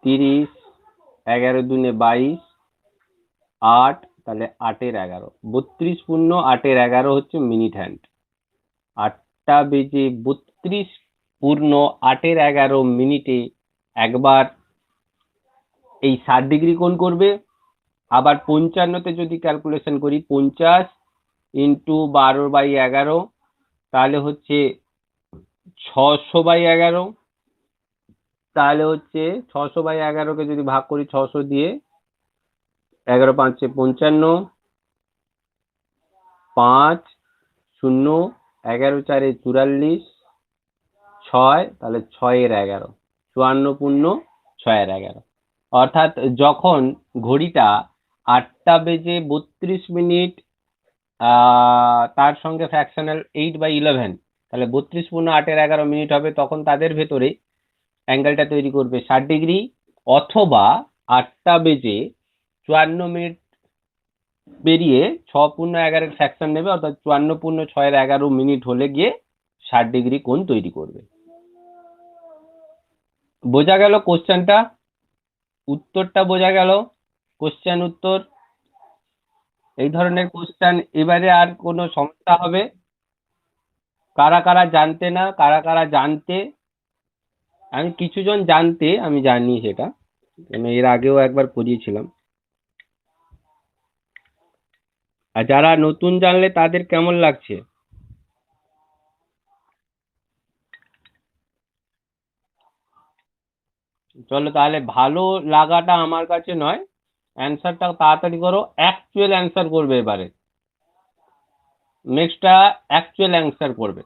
30, 11×2 = 22, 8, তাহলে 8-এর 11, 32 × 8-এর 11 হচ্ছে মিনিট হ্যান্ড। 8টা বেজে 32 × 8-এর 11 মিনিটে একবার এই 60 ডিগ্রি কোণ করবে। আবার 55তে যদি ক্যালকুলেশন করি, 50 ইন্টু 12/11, তাহলে হচ্ছে 600/11। তাহলে হচ্ছে 600/11কে যদি ভাগ করি 600 দিয়ে, 11×5 = 55, 5 0, 11×4 = 44, 6, তাহলে 6-এর 11, 54×6-এর 11। অর্থাৎ যখন ঘড়িটা 8টা বেজে 32 মিনিট তার সঙ্গে ফ্র্যাকশনাল 8/11, তাহলে 32 × 8-এর 11 মিনিট হবে, তখন তাদের ভেতরে অ্যাঙ্গেলটা তৈরি করবে 60 ডিগ্রি। অথবা 8টা বেজে 54 মিনিট বেরিয়ে 6×11 ফ্র্যাকশন নেবে, অর্থাৎ 54×6-এর 11 মিনিট হলে গিয়ে 60 ডিগ্রি কোণ তৈরি করবে। বোঝা গেল কোশ্চেনটা? উত্তরটা বোঝা গেল? কোশ্চেন উত্তর এই ধরনের কোশ্চেন এবারে আর কোনো সমস্যা হবে? কারা কারা জানতে না, কারা কারা জানতে? আমি কিছুজন জানতে, আমি জানি সেটা, আমি এর আগেও একবার করিয়েছিলাম। আর যারা নতুন জানলে তাদের কেমন লাগছে? চলো তাহলে, ভালো লাগাটা আমার কাছে নয়, অ্যান্সারটা তাড়াতাড়ি করো, অ্যাকচুয়াল অ্যান্সার করবে এবারে। নেক্সটটা অ্যাকচুয়াল অ্যান্সার করবে।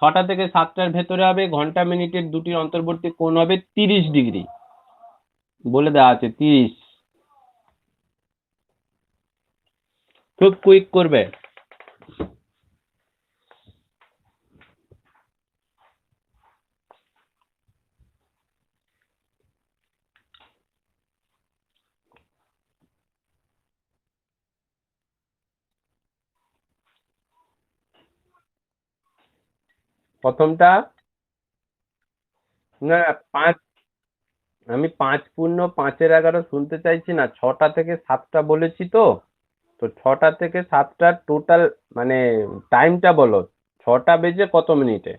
6টা থেকে 7টার ভেতরে হবে, ঘন্টা মিনিটের দুটির অন্তর্বর্তী কোণ হবে 30 ডিগ্রি, বলে দেওয়া আছে 30। খুব কুইক করবে। প্রথমটা না, 5, আমি 5×5-এর 11 শুনতে চাইছি না, 6টা থেকে 7টা বলেছি তো। তো 6টা থেকে 7টার টোটাল মানে টাইমটা বলো, 6টা বেজে কত মিনিটে?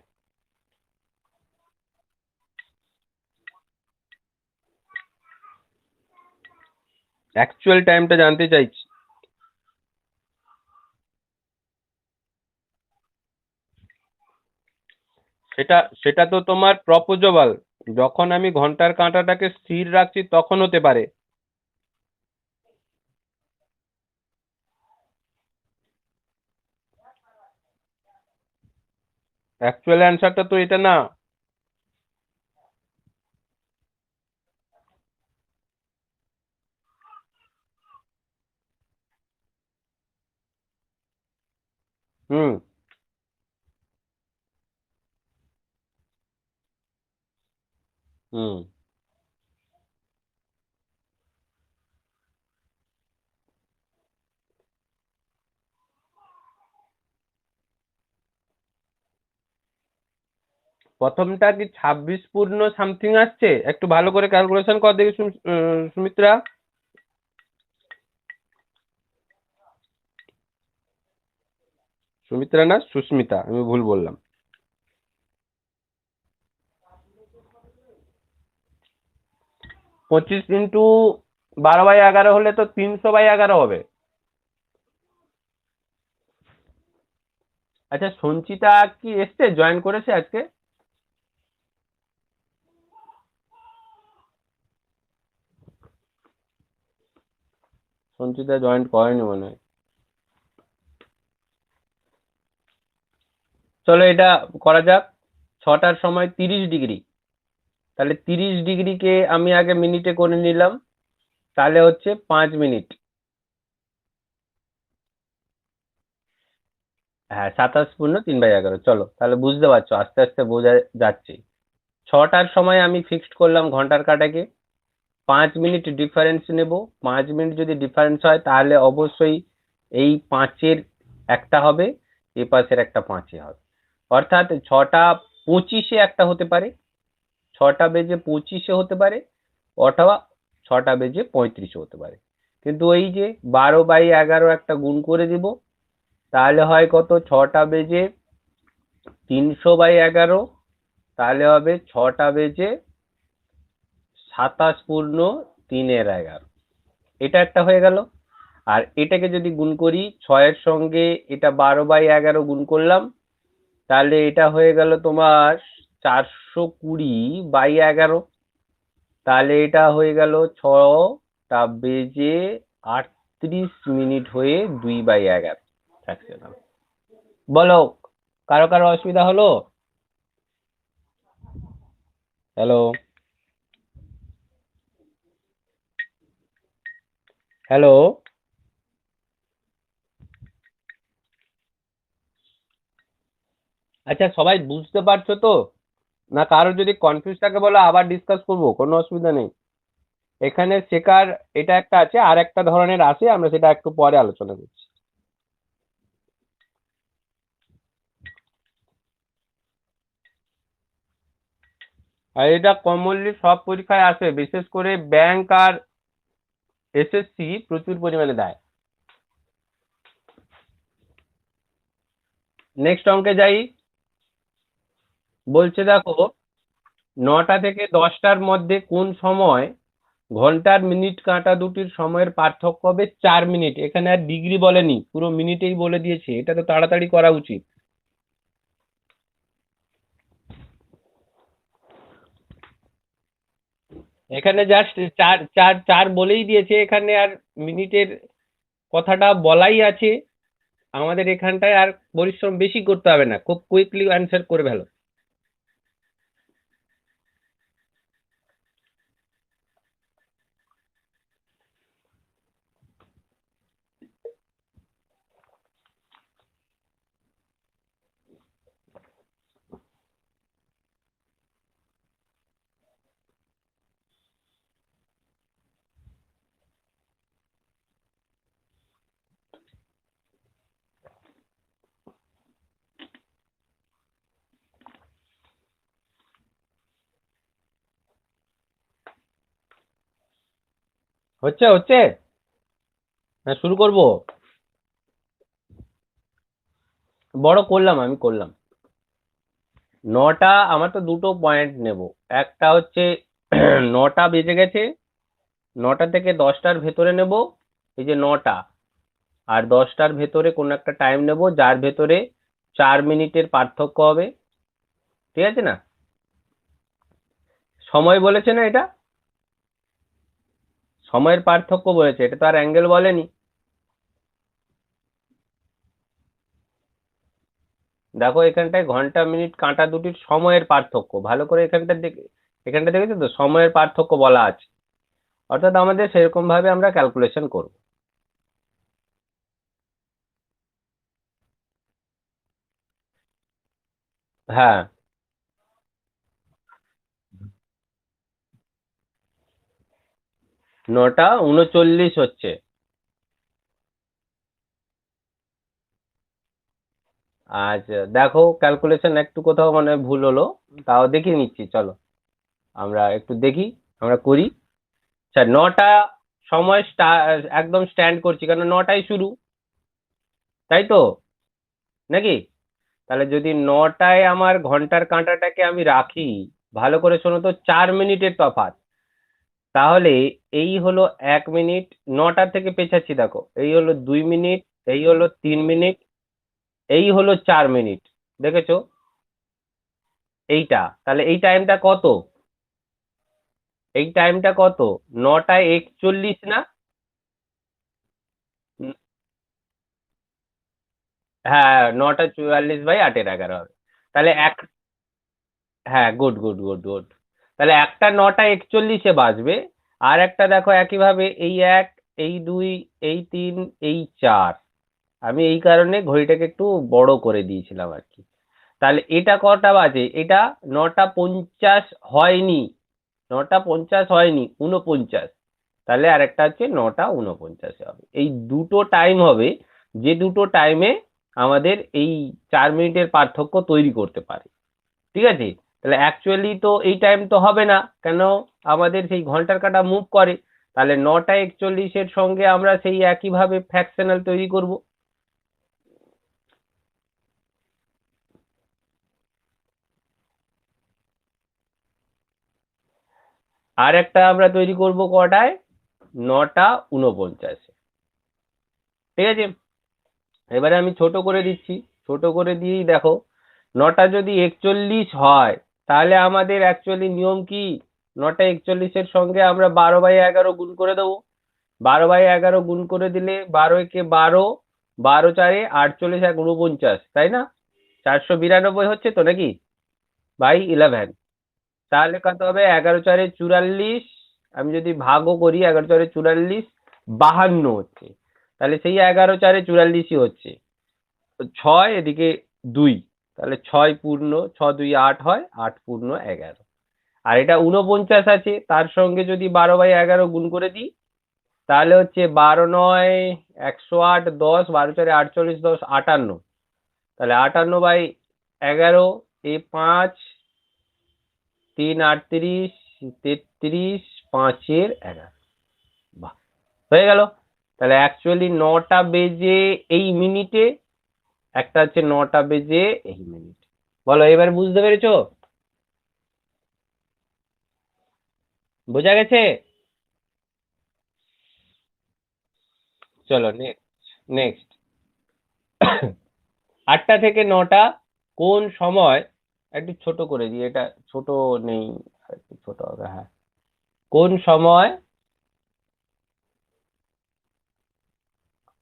অ্যাকচুয়াল টাইমটা জানতে চাইছি। সেটা তো তোমার প্রপোজেবল, যখন আমি ঘন্টার কাঁটাটাকে স্থির রাখছি তখন হতে পারে। অ্যাকচুয়াল অ্যান্সারটা তো এটা না। হুম। হুম। প্রথমটা কি 26 সামথিং আসছে? একটু ভালো করে ক্যালকুলেশন কর দেখি সুমিত্রা। সুমিত্রা না, সুস্মিতা, আমি ভুল বললাম। 25 × 12/11 হলে তো 300/11 হবে। আচ্ছা, সঞ্চিতা কি এসছে, জয়েন করেছে আজকে? সঞ্চিতা জয়েন্ট করেনি মনে হয়। চলো এটা করা যাক। 6টার সময় 30 ডিগ্রি, তাহলে 30 ডিগ্রিকে আমি আগে মিনিটে করে নিলাম, তাহলে হচ্ছে 5 মিনিট। হ্যাঁ, 27 × 3/11। চলো তাহলে বুঝতে পারছো, আস্তে আস্তে বোঝা যাচ্ছে। 6টার সময় আমি ফিক্সড করলাম ঘন্টার কাটাকে, 5 মিনিট ডিফারেন্স নেব। 5 মিনিট যদি ডিফারেন্স হয় তাহলে অবশ্যই এই পাঁচের একটা হবে, এ পাশের একটা পাঁচে হবে। অর্থাৎ 6টা 25-এ একটা হতে পারে, 6টা বেজে 25-এ হতে পারে, অথবা 6টা বেজে 35-এ হতে পারে। কিন্তু ওই যে 12/11 একটা গুণ করে দিব, তাহলে হয় কত, 6টা বেজে 300/11, তাহলে হবে 6টা বেজে 27 × 3 = 11। এটা একটা হয়ে গেল। আর এটাকে যদি গুণ করি, 6-এর সঙ্গে এটা 12/11 গুণ করলাম, তাহলে এটা হয়ে গেল তোমার 420/11। তাহলে এটা হয়ে গেল 6টা বেজে 38 মিনিট হয়ে 2/11 সেকেন্ড। বলো, কারো কারো অসুবিধা হলো? হ্যালো? হ্যালো? আচ্ছা, সবাই বুঝতে পারছো তো? না কারো যদি কনফিউজ থাকে বলো, আবার ডিসকাস করবো, কোনো অসুবিধা নেই। এখানে শেখার এটা একটা আছে, আর একটা ধরনের আছে, আমরা সেটা একটু পরে আলোচনা করছি। আর এটা কমনলি সব পরীক্ষায় আসে, বিশেষ করে ব্যাংক আর এসএসসি প্রচুর পরিমাণে দেয়। নেক্সট অঙ্কে যাই। বলছে দেখো, 9টা থেকে 10টার মধ্যে কোন সময় ঘন্টার মিনিট কাঁটা দুটির সময়ের পার্থক্য হবে 4 মিনিট। এখানে আর ডিগ্রি বলেনি, পুরো মিনিটেই বলে দিয়েছে। এটা তো তাড়াতাড়ি করা উচিত। এখানে জাস্ট চার চার চার বলেই দিয়েছে এখানে, আর মিনিটের কথাটা বলাই আছে। আমাদের এখানটায় আর পরিশ্রম বেশি করতে হবে না, খুব কুইকলি অ্যান্সার করে ফেলো। হচ্ছে হচ্ছে। হ্যাঁ, শুরু করব। বড় করলাম, আমি করলাম। 9টা, আমার তো দুটো পয়েন্ট নেব। একটা হচ্ছে 9টা বেজে গেছে, 9টা থেকে 10টার ভেতরে নেব, এই যে 9টা, আর 10টার ভেতরে কোন একটা টাইম নেব যার ভেতরে 4 মিনিটের পার্থক্য হবে। ঠিক আছে না? সময় বলেছে না এটা, সময়ের পার্থক্য বলেছে, এটা তো আর অ্যাঙ্গেল বলেনি। দেখো এখানটায় ঘন্টা মিনিট কাঁটা দুটির সময়ের পার্থক্য, ভালো করে এখানটা দেখে, এখানটা দেখেছো তো, সময়ের পার্থক্য বলা আছে। অর্থাৎ আমাদের সেরকম ভাবে আমরা ক্যালকুলেশন করব। হ্যাঁ, 9টা 39 হচ্ছে। আচ্ছা দেখো, ক্যালকুলেশন একটু কোথাও মানে ভুল হলো, তাও দেখিয়ে নিচ্ছি, চলো আমরা একটু দেখি, আমরা করি। আচ্ছা, 9টা সময় একদম স্ট্যান্ড করছি, কারণ 9টায় শুরু, তাই তো নাকি? তাহলে যদি 9টায় আমার ঘন্টার কাঁটাটাকে আমি রাখি, ভালো করে শোনো তো, 4 মিনিটের তফাৎ, তাহলে এই হলো 1 মিনিট। 9টা থেকে পেছাচ্ছি, দেখো এই হলো 2 মিনিট, এই হলো 3 মিনিট, এই হলো 4 মিনিট। দেখেছো এইটা? তাহলে এই টাইমটা কত? এই টাইমটা কত? 9টা 41 না? হ্যাঁ, 9:44/8-11 হবে। তাহলে এক, হ্যাঁ, গুড গুড গুড গুড। তাহলে একটা 9:41-এ বাজবে। আর একটা দেখো একইভাবে, এই এক, এই দুই, এই তিন, এই চার। আমি এই কারণে ঘড়িটাকে একটু বড় করে দিয়েছিলাম আর কি। তাহলে এটা কটা বাজে? এটা 9:50 হয়নি, 9:50 হয়নি, 49। তাহলে আরেকটা হচ্ছে 9:49 হবে। এই দুটো টাইম হবে, যে দুটো টাইমে আমাদের এই 4 মিনিটের পার্থক্য তৈরি করতে পারে। ঠিক আছে? তাহলে অ্যাকচুয়ালি তো এই টাইম তো হবে না, কেন? আমাদের সেই ঘন্টার কাঁটা মুভ করে। তাহলে 9:41-এর সঙ্গে আমরা সেই একইভাবে ফ্র্যাকশনাল তৈরি করব। আর একটা আমরা তৈরি করব কটায়? 9:49। ঠিক আছে? এবারে আমি ছোট করে দিচ্ছি, ছোট করে দিয়েই দেখো, 9:41 হয়, তাহলে আমাদের অ্যাকচুয়ালি নিয়ম কি? 9:41-এর সঙ্গে আমরা 12/11 গুণ করে দেবো। 12/11 গুণ করে দিলে 12 × 12, 12×4 = 48, 1 49, তাই না? 492 হচ্ছে তো নাকি? বাই 11। তাহলে কত হবে? 11×4 = 44। আমি যদি ভাগও করি, 11×4 = 44, 52 হচ্ছে। তাহলে সেই 11×4 = 44ই হচ্ছে। 6 এদিকে 2, তাহলে 6 পূর্ণ 6 × 2 = 8 হয়, 8 পূর্ণ 11। আর এটা 49 আছে, তার সঙ্গে যদি 12/11 গুণ করে দিই, তাহলে হচ্ছে 12×9 = 108, 10, 12×4 = 48, 10 = 58। তাহলে 58/11, এ 5, 3 = 38, 33, 5-11। বাহ, হয়ে গেল। তাহলে অ্যাকচুয়ালি 9টা বেজে এই মিনিটে, একটা হচ্ছে 9টা বেজে এই মিনিট। বলো, এবার বুঝতে পেরেছো? বোঝা গেছে? চলো নেক্সট, নেক্সট। 8টা থেকে 9টা কোন সময়, একটু ছোট করে দিই, এটা ছোট নেই, একটু ছোট হবে, হ্যাঁ। কোন সময়,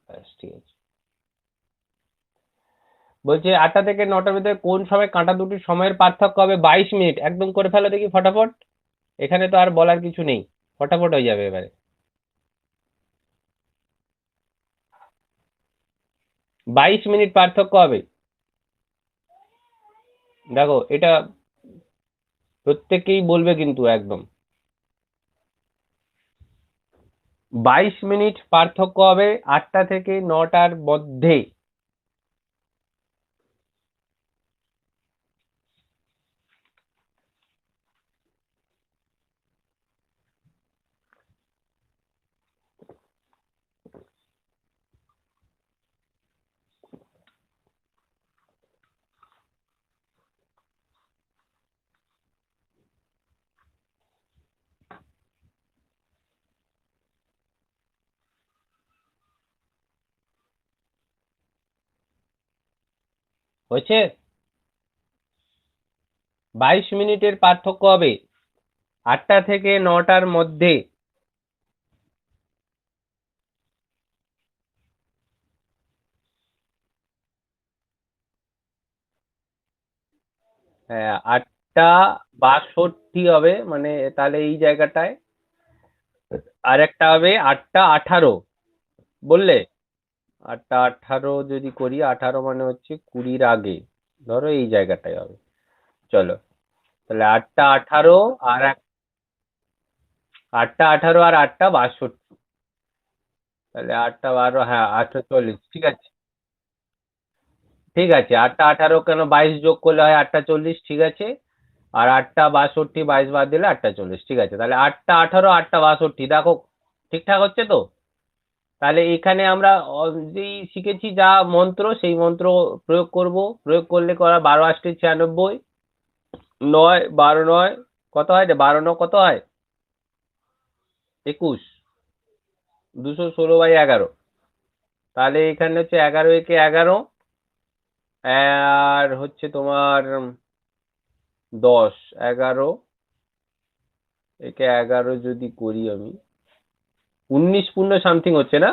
ব্যাস, ঠিক আছে। বলছে 8টা থেকে 9টার ভিতরে কোন সময় কাঁটা দুটির সময়ের পার্থক্য হবে 22 মিনিট। একদম করে ফেলো দেখি ফটাফট। এখানে তো আর বলার কিছু নেই, ফটাফট হয়ে যাবে এবারে। 22 মিনিট পার্থক্য হবে। দেখো এটা প্রত্যেকেই বলবে কিন্তু একদম। 22 মিনিট পার্থক্য হবে 8টা থেকে 9টার মধ্যে। হয়েছে? 22 মিনিটের পার্থক্য হবে 8টা থেকে 9টার মধ্যে। হ্যাঁ, 8টা 62 হবে, মানে তাহলে এই জায়গাটায়। আর একটা হবে 8টা 18, বললে? 8টা 18 যদি করি, 18 মানে হচ্ছে 20-এর আগে, ধরো এই জায়গাটায় হবে। চলো, তাহলে 8টা 18 আর 8টা 18 আর 8টা 62। তাহলে 8টা 12, হ্যাঁ, 840, ঠিক আছে। ঠিক আছে, 8টা 18 কেন, 22 যোগ করলে হয় 8টা 40, ঠিক আছে। আর 8টা 62, 22 বাদ দিলে 8টা 40, ঠিক আছে। তাহলে 8টা 18, 8টা 62, দেখো ঠিকঠাক হচ্ছে তো? তাহলে এখানে আমরা যেই শিখেছি যা মন্ত্র, সেই মন্ত্র প্রয়োগ করব। প্রয়োগ করলে করা 12 × 8 = 96, 9, 12 9 কত হয় রে? 12 9 কত হয়? 21, 216/11। তাহলে এখানে হচ্ছে 11 × 11, আর হচ্ছে তোমার 10, 11, একে 11 যদি করি আমি, 19 পূর্ণ সামথিং হচ্ছে না?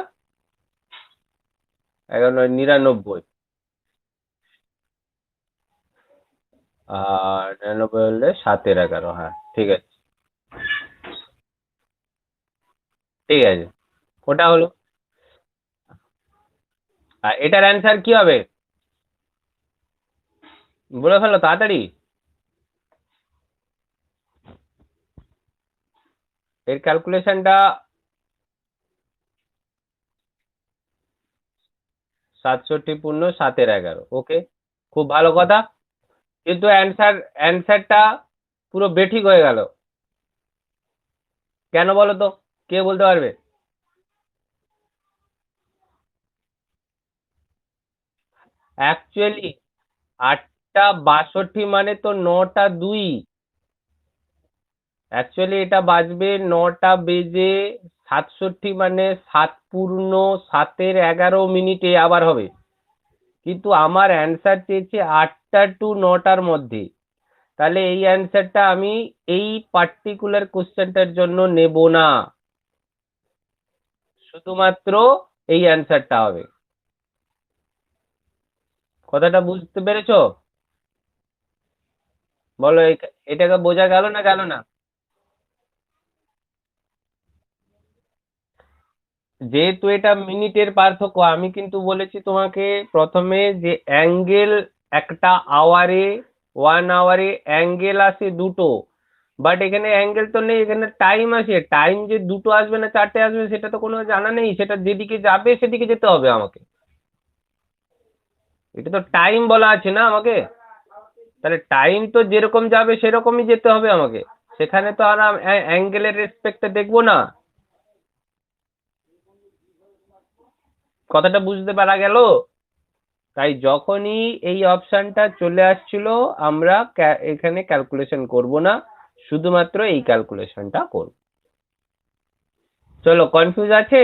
11 9 99। আর 99 হলে 7-11, হ্যাঁ ঠিক আছে, ঠিক আছে, ওটা হলো। আর এটার অ্যান্সার কি হবে? বলে ফেলো তাড়াতাড়ি। এর ক্যালকুলেশনটা 67 × 7-11, ওকে, খুব ভালো কথা। কিন্তু অ্যান্সারটা পুরো বেঠিক হয়ে গেল। কেন বলো তো? কে বলতে পারবে? অ্যাকচুয়ালি 8টা 62 মানে তো 9টা 2। অ্যাকচুয়ালি এটা বাজবে 9টা বেজে 67, মানে 7 পূর্ণ 7-11 আবার হবে। কিন্তু আমার অ্যান্সার চেয়েছে 8টা টু 9টার মধ্যে। তাহলে এই অ্যান্সারটা আমি এই পার্টিকুলার কোশ্চেনটার জন্য নেব না, শুধুমাত্র এই অ্যান্সারটা হবে। কথাটা বুঝতে পেরেছো? বলো, এটাকে বোঝা গেল না গেল না? যেহেতু এটা মিনিটের পার্থক্য, আমি কিন্তু বলেছি তোমাকে প্রথমে যে অ্যাঙ্গেল, একটা আওয়ারে, 1 আওয়ারে অ্যাঙ্গেল আসে দুটো, বাট এখানে অ্যাঙ্গেল তো নেই, এখানে টাইম আছে। টাইম যে দুটো আসবে না চারটে আসবে সেটা তো কোনো জানা নেই, সেটা যেদিকে যাবে সেদিকে যেতে হবে আমাকে। এটা তো টাইম বলা আছে না আমাকে, তাহলে টাইম তো যেরকম যাবে সেরকমই যেতে হবে আমাকে। সেখানে তো আর অ্যাঙ্গেলের রেসপেক্টে দেখবো না। কথাটা বুঝতে পারা গেল? তাই যখনই এই অপশনটা চলে আসছিল, আমরা এখানে ক্যালকুলেশন করব না, শুধুমাত্র এই ক্যালকুলেশনটা করব। চলো, কনফিউজ আছে?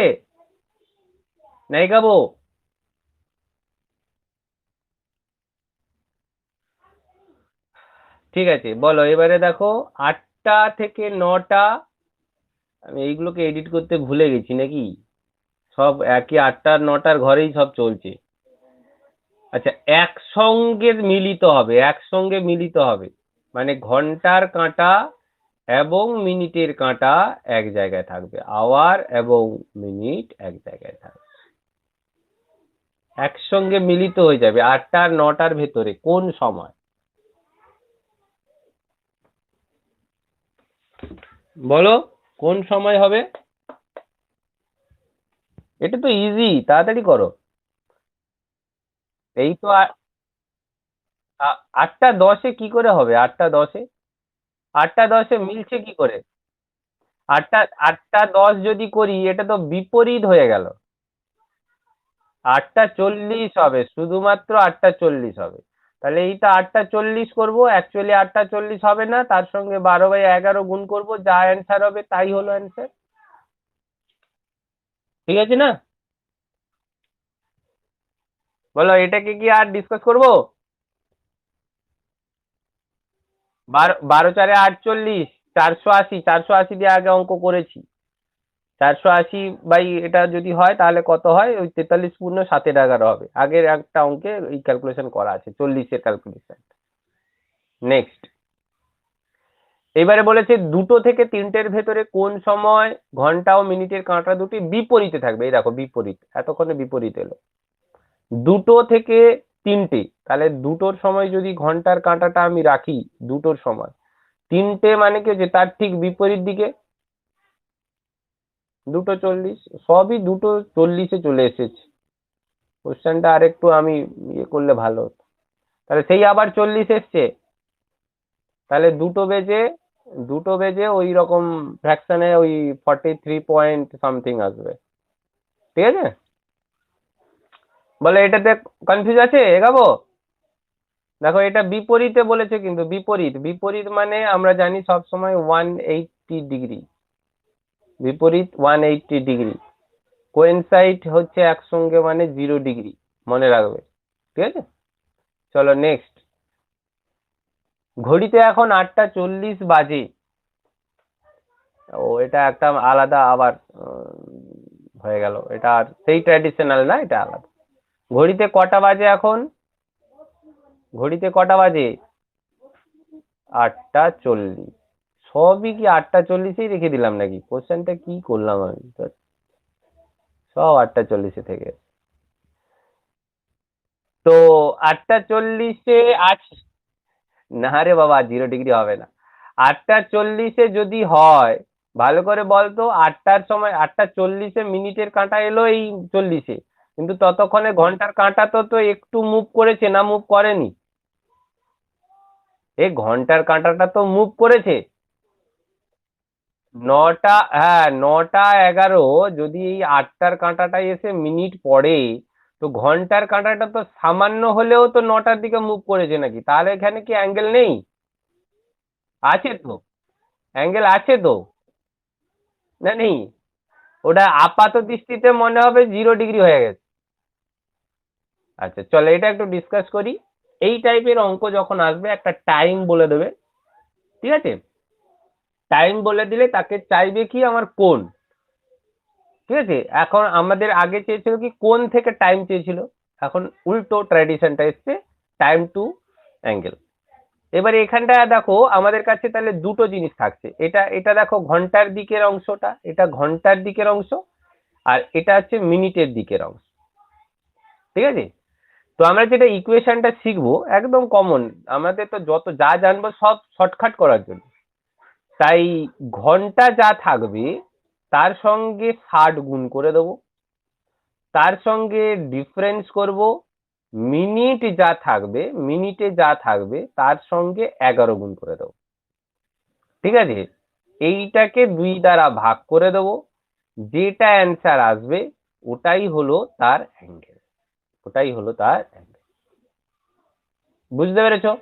নাই গাবো? ঠিক আছে, বলো এবারে দেখো। 8টা থেকে 9টা, আমি এইগুলোকে এডিট করতে ভুলে গেছি নাকি? সব একই 8টা আর 9টার ঘরেই সব চলছে। আচ্ছা, একসঙ্গে মিলিত হবে, একসঙ্গে মিলিত হবে, মানে ঘন্টার কাঁটা এবং মিনিটের কাঁটা এক জায়গায় থাকবে, আওয়ার এবং মিনিট এক জায়গায় থাকবে, একসঙ্গে মিলিত হয়ে যাবে 8টা আর 9টার ভেতরে। কোন সময়? বলো, কোন সময় হবে? এটা তো ইজি, তাড়াতাড়ি করো। এই তো 8টা 10-এ কি করে হবে? 8টা 10-এ, 8টা 10-এ মিলছে কি করে? আটটা 8টা 10 যদি করি, এটা তো বিপরীত হয়ে গেল। 8টা 40 হবে, শুধুমাত্র 8টা 40 হবে। তাহলে এইটা 8টা 40 করবো, অ্যাকচুয়ালি 8টা 40 হবে না, তার সঙ্গে 12/11 গুণ করব, যা অ্যান্সার হবে তাই হলো অ্যান্সার। ঠিক আছে না? বলো, এটাকে কি আর ডিসকাস করবো? 12 12 4 8 40, 480, 480 দিয়ে আগে অঙ্ক করেছি। 480 বাই এটা যদি হয় তাহলে কত হয়? ওই 43 পূর্ণ 7-11 হবে। আগের একটা অঙ্কে এই ক্যালকুলেশন করা আছে, 40-এর ক্যালকুলেশন। নেক্সট, এবারে বলেছে 2 থেকে 3টের ভেতরে কোন সময় ঘন্টা ও মিনিটের কাঁটা দুটি বিপরীতে থাকবে। এই দেখো বিপরীত, এতক্ষণে বিপরীত এলো। 2 থেকে 3টে, তাহলে দুটোর সময় যদি ঘন্টার কাঁটাটা আমি রাখি, দুটোর সময়, 3টে মানে কি হচ্ছে তার ঠিক বিপরীত দিকে, 2টো 40, সবই 2টো 40-এ চলে এসেছে। কোশ্চেনটা আর একটু আমি ইয়ে করলে ভালো হতো। তাহলে সেই আবার 40 এসছে, তাহলে দুটো বেজে ওই রকম ফ্র্যাকশনে ওই 43 পয়েন্ট সামথিং আসবে। ঠিক আছে? বলে এটাতে কনফিউজ আছে? এগাবো? দেখো, এটা বিপরীতে বলেছে, কিন্তু বিপরীত, বিপরীত মানে আমরা জানি সব সময় 180 ডিগ্রি, বিপরীত 180 ডিগ্রি। কোয়েনসাইড হচ্ছে একসঙ্গে মানে 0 ডিগ্রি, মনে রাখবে। ঠিক আছে? চলো নেক্সট। ঘড়িতে এখন 8টা 40 বাজে। ও, এটা একটা আলাদা আবার হয়ে গেল, এটা আর সেই ট্র্যাডিশনাল না, এটা আলাদা। ঘড়িতে কটা বাজে এখন? ঘড়িতে কটা বাজে? 8:40। সবই কি 8:40-এই রেখে দিলাম নাকি? কোশ্চেনটা কি করলাম আমি? সব 8:40 থেকে। তো 8:40 আছে। না রে বাবা, 0 ডিগ্রি হবে না। 8:40 যদি হয়, ভালো করে বলতো, 8টার সময় 8:40 মিনিটের কাঁটা এলো এই 40-এ, কিন্তু ততক্ষণে ঘন্টার কাঁটা তো তো একটু মুভ করেছে না মুভ করেনি? এই ঘন্টার কাঁটাটা তো মুভ করেছে। 9টা, হ্যাঁ, 9:11 যদি এই 8টার কাঁটাটাই এসে মিনিট পড়ে, তো ঘন্টার কাঁটাটা তো সামান্য হলেও তো 9টার দিকে মুভ করেছে নাকি? তাহলে এখানে কি অ্যাঙ্গেল নেই? আছে তো, অ্যাঙ্গেল আছে তো। না নেই? ওটা আপাত দৃষ্টিতে মনে হবে 0 ডিগ্রি হয়ে গেছে। আচ্ছা চলো এটা একটু ডিসকাস করি। এই টাইপের অঙ্ক যখন আসবে, একটা টাইম বলে দেবে, ঠিক আছে? টাইম বলে দিলে তাকে চাইবে কি আমার কোণ, ঠিক আছে? এখন আমাদের আগে চেয়েছিল কি কোণ থেকে টাইম চেয়েছিল, এখন উল্টো ট্র্যাডিশনটা এসছে, টাইম টু অ্যাঙ্গেল। এবারে এখানটা দেখো আমাদের কাছে তাহলে দুটো জিনিস থাকছে, এটা এটা দেখো ঘন্টার দিকের অংশটা, এটা ঘন্টার দিকের অংশ, আর এটা হচ্ছে মিনিটের দিকের অংশ, ঠিক আছে? তো আমরা যেটা ইকুয়েশনটা শিখবো একদম কমন, আমাদের তো যত যা জানবো সব শর্টকাট করার জন্য। তাই ঘন্টা যা থাকবে তার সঙ্গে 60 গুণ করে দেবো, তার সঙ্গে ডিফারেন্স করব, মিনিট যা থাকবে, মিনিটে যা থাকবে তার সঙ্গে 11 গুণ করে দেবো, ঠিক আছে? এইটাকে 2 দ্বারা ভাগ করে দেবো, যেটা অ্যান্সার আসবে ওটাই হলো তার অ্যাঙ্গেল, ওটাই হলো তার অ্যাঙ্গেল। বুঝতে পেরেছো?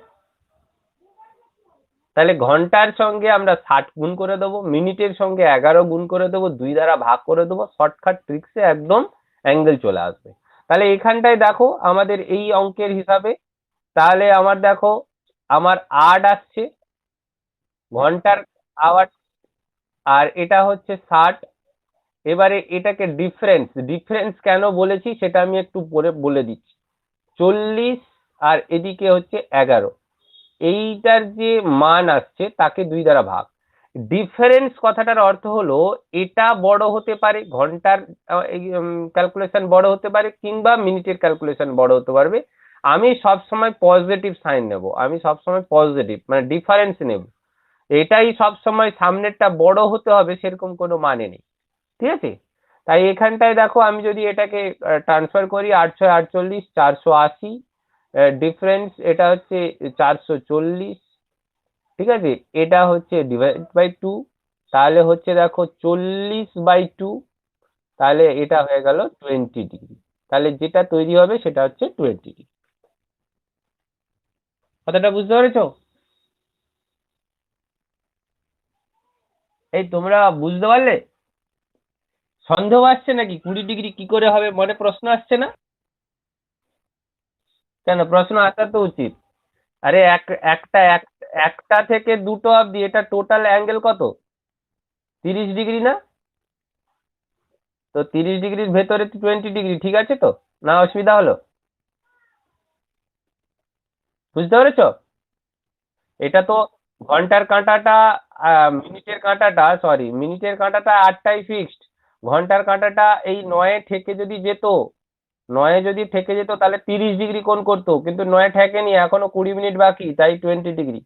তাহলে ঘন্টার সঙ্গে আমরা 60 গুণ করে দেবো, মিনিটের সঙ্গে 11 গুণ করে দেবো, 2 দ্বারা ভাগ করে দেবো, শর্টকাট ট্রিক্সে একদম অ্যাঙ্গেল চলে আসবে। তাহলে এখানটায় দেখো আমাদের এই অঙ্কের হিসাবে, তাহলে আমার দেখো আমার 8 আসছে ঘন্টার আওয়ার, আর এটা হচ্ছে 60। এবারে এটাকে ডিফারেন্স, ডিফারেন্স কেন বলেছি সেটা আমি একটু পরে বলে দিচ্ছি। 40 আর এদিকে হচ্ছে 11, এইটার যে মান আসছে তাকে 2 দ্বারা ভাগ। ডিফারেন্স কথাটার অর্থ হলো এটা বড় হতে পারে, ঘন্টার ক্যালকুলেশন বড় হতে পারে, কিংবা মিনিটের ক্যালকুলেশন বড় হতে পারবে। আমি সব সময় পজিটিভ সাইন নেব, আমি সব সময় পজিটিভ মানে ডিফারেন্স নেব, এটাই সব সময় সামনেরটা বড় হতে হবে সেরকম কোনো মানে নেই, ঠিক আছে? তাই এখানটায় দেখো আমি যদি এটাকে ট্রান্সফার করি, 8×8 = 480, ডিফারেন্স এটা হচ্ছে 440, ঠিক আছে? এটা হচ্ছে ডিভাইড বাই 2, তাহলে হচ্ছে দেখো 40/2, তাহলে এটা হয়ে গেল 20 ডিগ্রি। তাহলে যেটা তৈরি হবে সেটা হচ্ছে 20 ডিগ্রি। কথাটা বুঝতে পেরেছো? এই তোমরা বুঝতে পারলে? সন্দেহ আসছে নাকি 20 ডিগ্রি কি করে হবে, মনে প্রশ্ন আসছে না? কেন প্রশ্ন আসা তো উচিত। আরে একটা থেকে দুটো অব্দি এটা টোটাল অ্যাঙ্গেল কত? 30 ডিগ্রি না? তো 30 ডিগ্রির ভেতরে 20 ডিগ্রি, ঠিক আছে তো? না অসুবিধা হলো? বুঝতে পেরেছো? এটা তো ঘন্টার কাঁটাটা, মিনিটের কাঁটাটা, সরি মিনিটের কাঁটাটা 8টাই ফিক্সড, ঘন্টার কাঁটাটা এই 9-এ ঠেকে যদি যেত, 9-এ যদি ঠেকে যেত তাহলে 30 ডিগ্রি কোণ করতো, কিন্তু 9-এ ঠেকেনি, এখনো 20 মিনিট বাকি, তাই 20 ডিগ্রি।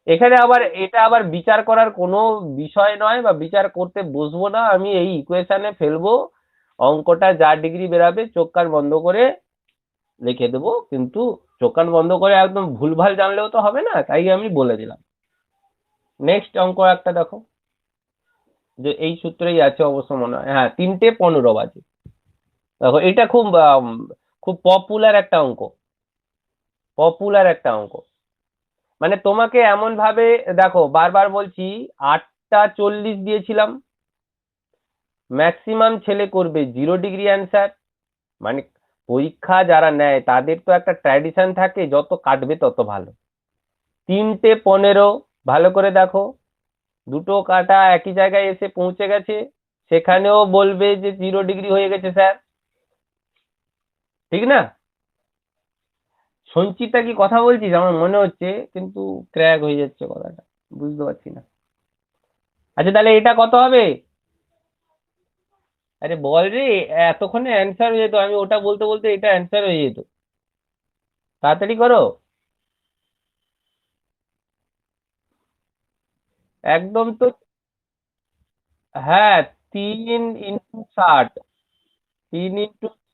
এখানে আবার এটা আবার বিচার করার কোনো বিষয় নয়, বা বিচার করতে বসবো না আমি, এই ইকুয়েশনে ফেলবো, অঙ্কটা যা ডিগ্রি বেরাবে চোখ কান বন্ধ করে লিখে দেবো, কিন্তু চোখ কান বন্ধ করে একদম ভুলভাল জানলেও তো হবে না, তাই আমি বলে দিলাম। নেক্সট অঙ্ক একটা দেখো, যে এই সূত্রেই আছে অবশ্য মনে হয়, হ্যাঁ 3:15 বাজে। দেখো এটা খুব খুব পপুলার একটা অঙ্ক, পপুলার একটা অঙ্ক। মানে তোমাকে এমন ভাবে, দেখো বারবার বলছি, 8:40 দিয়েছিলাম, ম্যাক্সিমাম ছেলে করবে 0 ডিগ্রি অ্যান্সার। মানে পরীক্ষা যারা নেয় তাদের তো একটা ট্র্যাডিশন থাকে, যত কাটবে তত ভালো। 3:15, ভালো করে দেখো, দুটো কাটা একই জায়গায় এসে পৌঁছে গেছে, সেখানেও বলবে যে 0 ডিগ্রি হয়ে গেছে স্যার, ঠিক না? সঞ্চিতা কি কথা বলছিস? আমার মনে হচ্ছে, কিন্তু ক্র্যাক হয়ে যাচ্ছে কথাটা, বুঝতে পারছি না। আচ্ছা তাহলে এটা কত হবে? আরে বল রে, এতক্ষণে অ্যান্সার হয়ে যেত, আমি ওটা বলতে বলতে এটা অ্যান্সার হয়ে যেত। তাড়াতাড়ি করো। একদম তো। হ্যাঁ, 3 × 60, 3 ×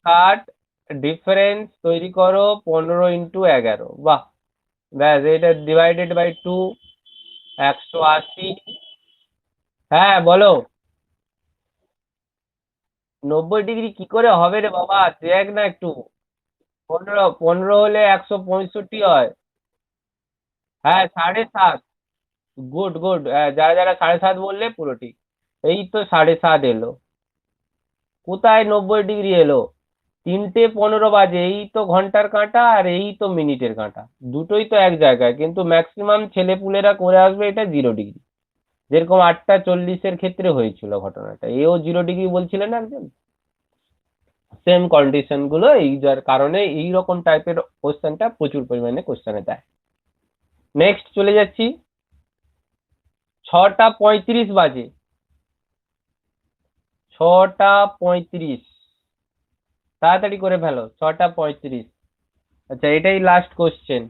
60, ডিফারেন্স তৈরি করো 15 × 11, বাহ। ব্যাস, এটা ডিভাইডেড বাই 2, 180। হ্যাঁ বলো। 90 ডিগ্রি কি করে হবে রে বাবা, দেখ না একটু। 15 15 হলে 165 হয়। হ্যাঁ 7.5। গুড গুড, যারা যারা 7.5 বললে পুরো ঠিক। এই তো 7.5 এলো। কোথায় 90 ডিগ্রি এলো? 3টে 15 বাজে, এই তো ঘন্টার কাঁটা আর এই তো মিনিটের কাঁটা। দুটোই তো এক জায়গায়, কিন্তু ম্যাক্সিমাম ছেলেপুলেরা করে আসবে এটা 0 ডিগ্রি। যেরকম 8টা 40-এর ক্ষেত্রে হয়েছিল ঘটনাটা, এও 0 ডিগ্রি বলছিলেন একজন। সেম কন্ডিশন গুলো, এই যার কারণে এই রকম টাইপের কোশ্চেনটা প্রচুর পরিমাণে কোশ্চেনে দেয়। নেক্সট চলে যাচ্ছি। 6টা 35 বাজে। 6টা 35, তাড়াতাড়ি করে ফেলো, 6টা 35। আচ্ছা এটাই লাস্ট কোশ্চেন।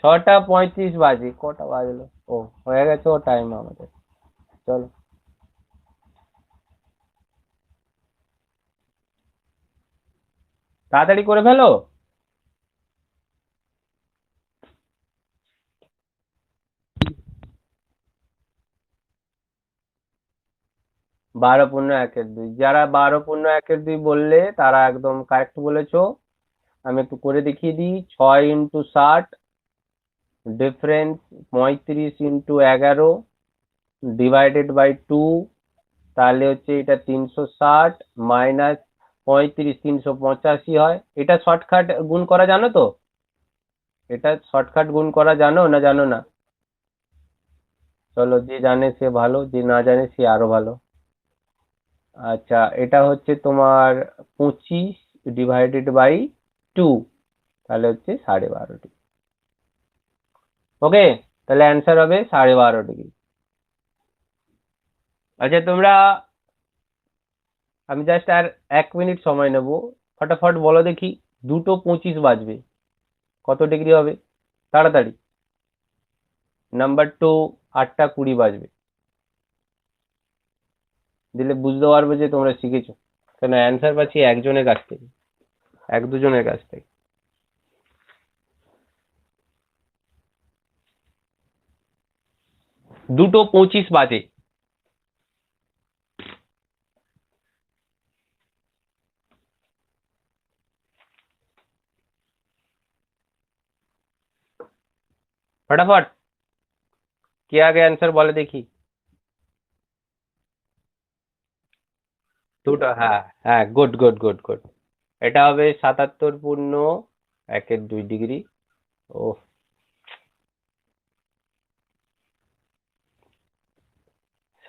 6টা 35 বাজে, কটা বাজলো? ও, হয়ে গেছে ও টাইম আমাদের। চলো। তাড়াতাড়ি করে ফেলো। 12 × 1-2, যারা 12 × 1-2 বললে তারা একদম কারেক্ট বলেছো। আমি একটু করে দেখিয়ে দিই। 6 × 60, ডিফারেন্স 35 × 11, ডিভাইডেড বাই 2, তাহলে হচ্ছে এটা 360, মাইনাস 35, 385 হয়। এটা শর্টকাট গুণ করা জানো তো? এটা শর্টকাট গুণ করা জানো না জানো না? চলো, যে জানে সে ভালো, যে না জানে সে আরো ভালো। আচ্ছা, এটা হচ্ছে তোমার 25 ÷ 2, তাহলে হচ্ছে 12.5 ডিগ্রি। ওকে, তাহলে অ্যান্সার হবে 12.5 ডিগ্রি। আচ্ছা তোমরা, আমি জাস্ট আর 1 মিনিট সময় নেব। ফটাফট বলো দেখি, 2টো 25 বাজবে, কত ডিগ্রি হবে? তাড়াতাড়ি। নাম্বার 2, 8টা 20 বাজবে। দিলে বুঝতে পারবে যে তোমরা শিখেছো। কেন, অ্যান্সার পাচ্ছি একজনের কাছ থেকে, 1-2 জনের কাছ থেকে। 2টো 25 বাজে। ফটাফট, কে আগে অ্যান্সার বলে দেখি। দুটো, হ্যাঁ হ্যাঁ, গুড গুড গুড গুড। এটা হবে 77.1-2 ডিগ্রি। ও,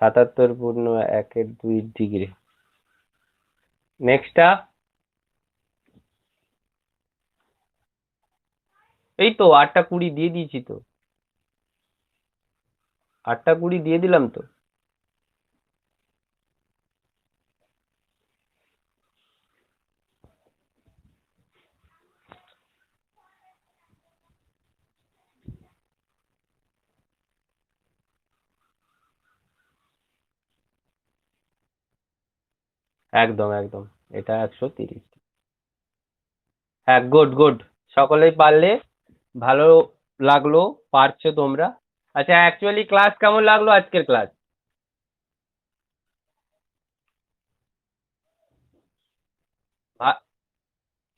77.1-2 ডিগ্রি। নেক্সটটা। এই তো 8টা 20 দিয়ে দিয়েছি তো, 8টা 20 দিয়ে দিলাম তো। একদম একদম, এটা 130। হ্যাঁ, গুড গুড। সকলেই পারলে, ভালো লাগলো, পারছো তোমরা। আচ্ছা, অ্যাকচুয়ালি ক্লাস কেমন লাগলো আজকের ক্লাস?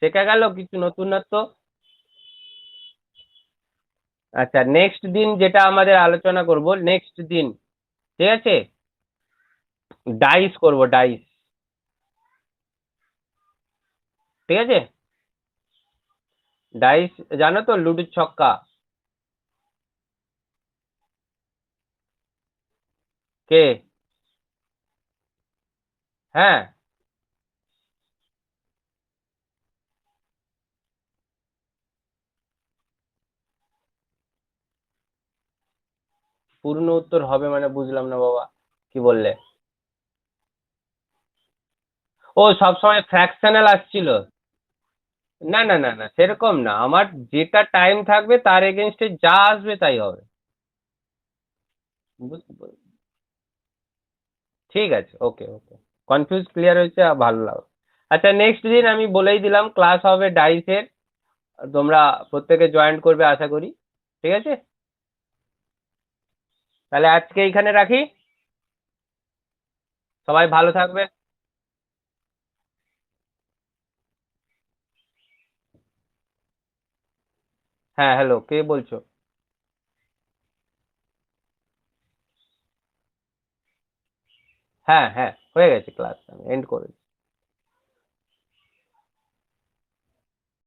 শেখা গেল কিছু নতুনত্ব? আচ্ছা, নেক্সট দিন যেটা আমাদের আলোচনা করব, নেক্সট দিন, ঠিক আছে, ডাইস করব, ডাইস। ঠিক আছে, ডাইস, জানো তো, লুডোর ছক্কা। কে? হ্যাঁ। পূর্ণ উত্তর হবে মানে বুঝলাম না বাবা, কি বললে? ও সবসময় ফ্র্যাকশনাল আসছিল? না না না না, সেরকম না, আমার যেটা টাইম থাকবে তার এগেনস্টে যা আসবে তাই হবে। বুঝ- ঠিক আছে, ওকে ওকে। কনফিউজ ক্লিয়ার হয়েছে, ভালো লাগলো। আচ্ছা, নেক্সট দিন আমি বলেই দিলাম ক্লাস হবে ডাইসের, তোমরা প্রত্যেকে জয়েন করবে আশা করি। ঠিক আছে, তাহলে আজকে এইখানে রাখি। সবাই ভালো থাকবে। হ্যাঁ, হ্যালো, কে বলছো? হ্যাঁ হ্যাঁ, হয়ে গেছে, ক্লাস আমি এন্ড করে দিচ্ছি।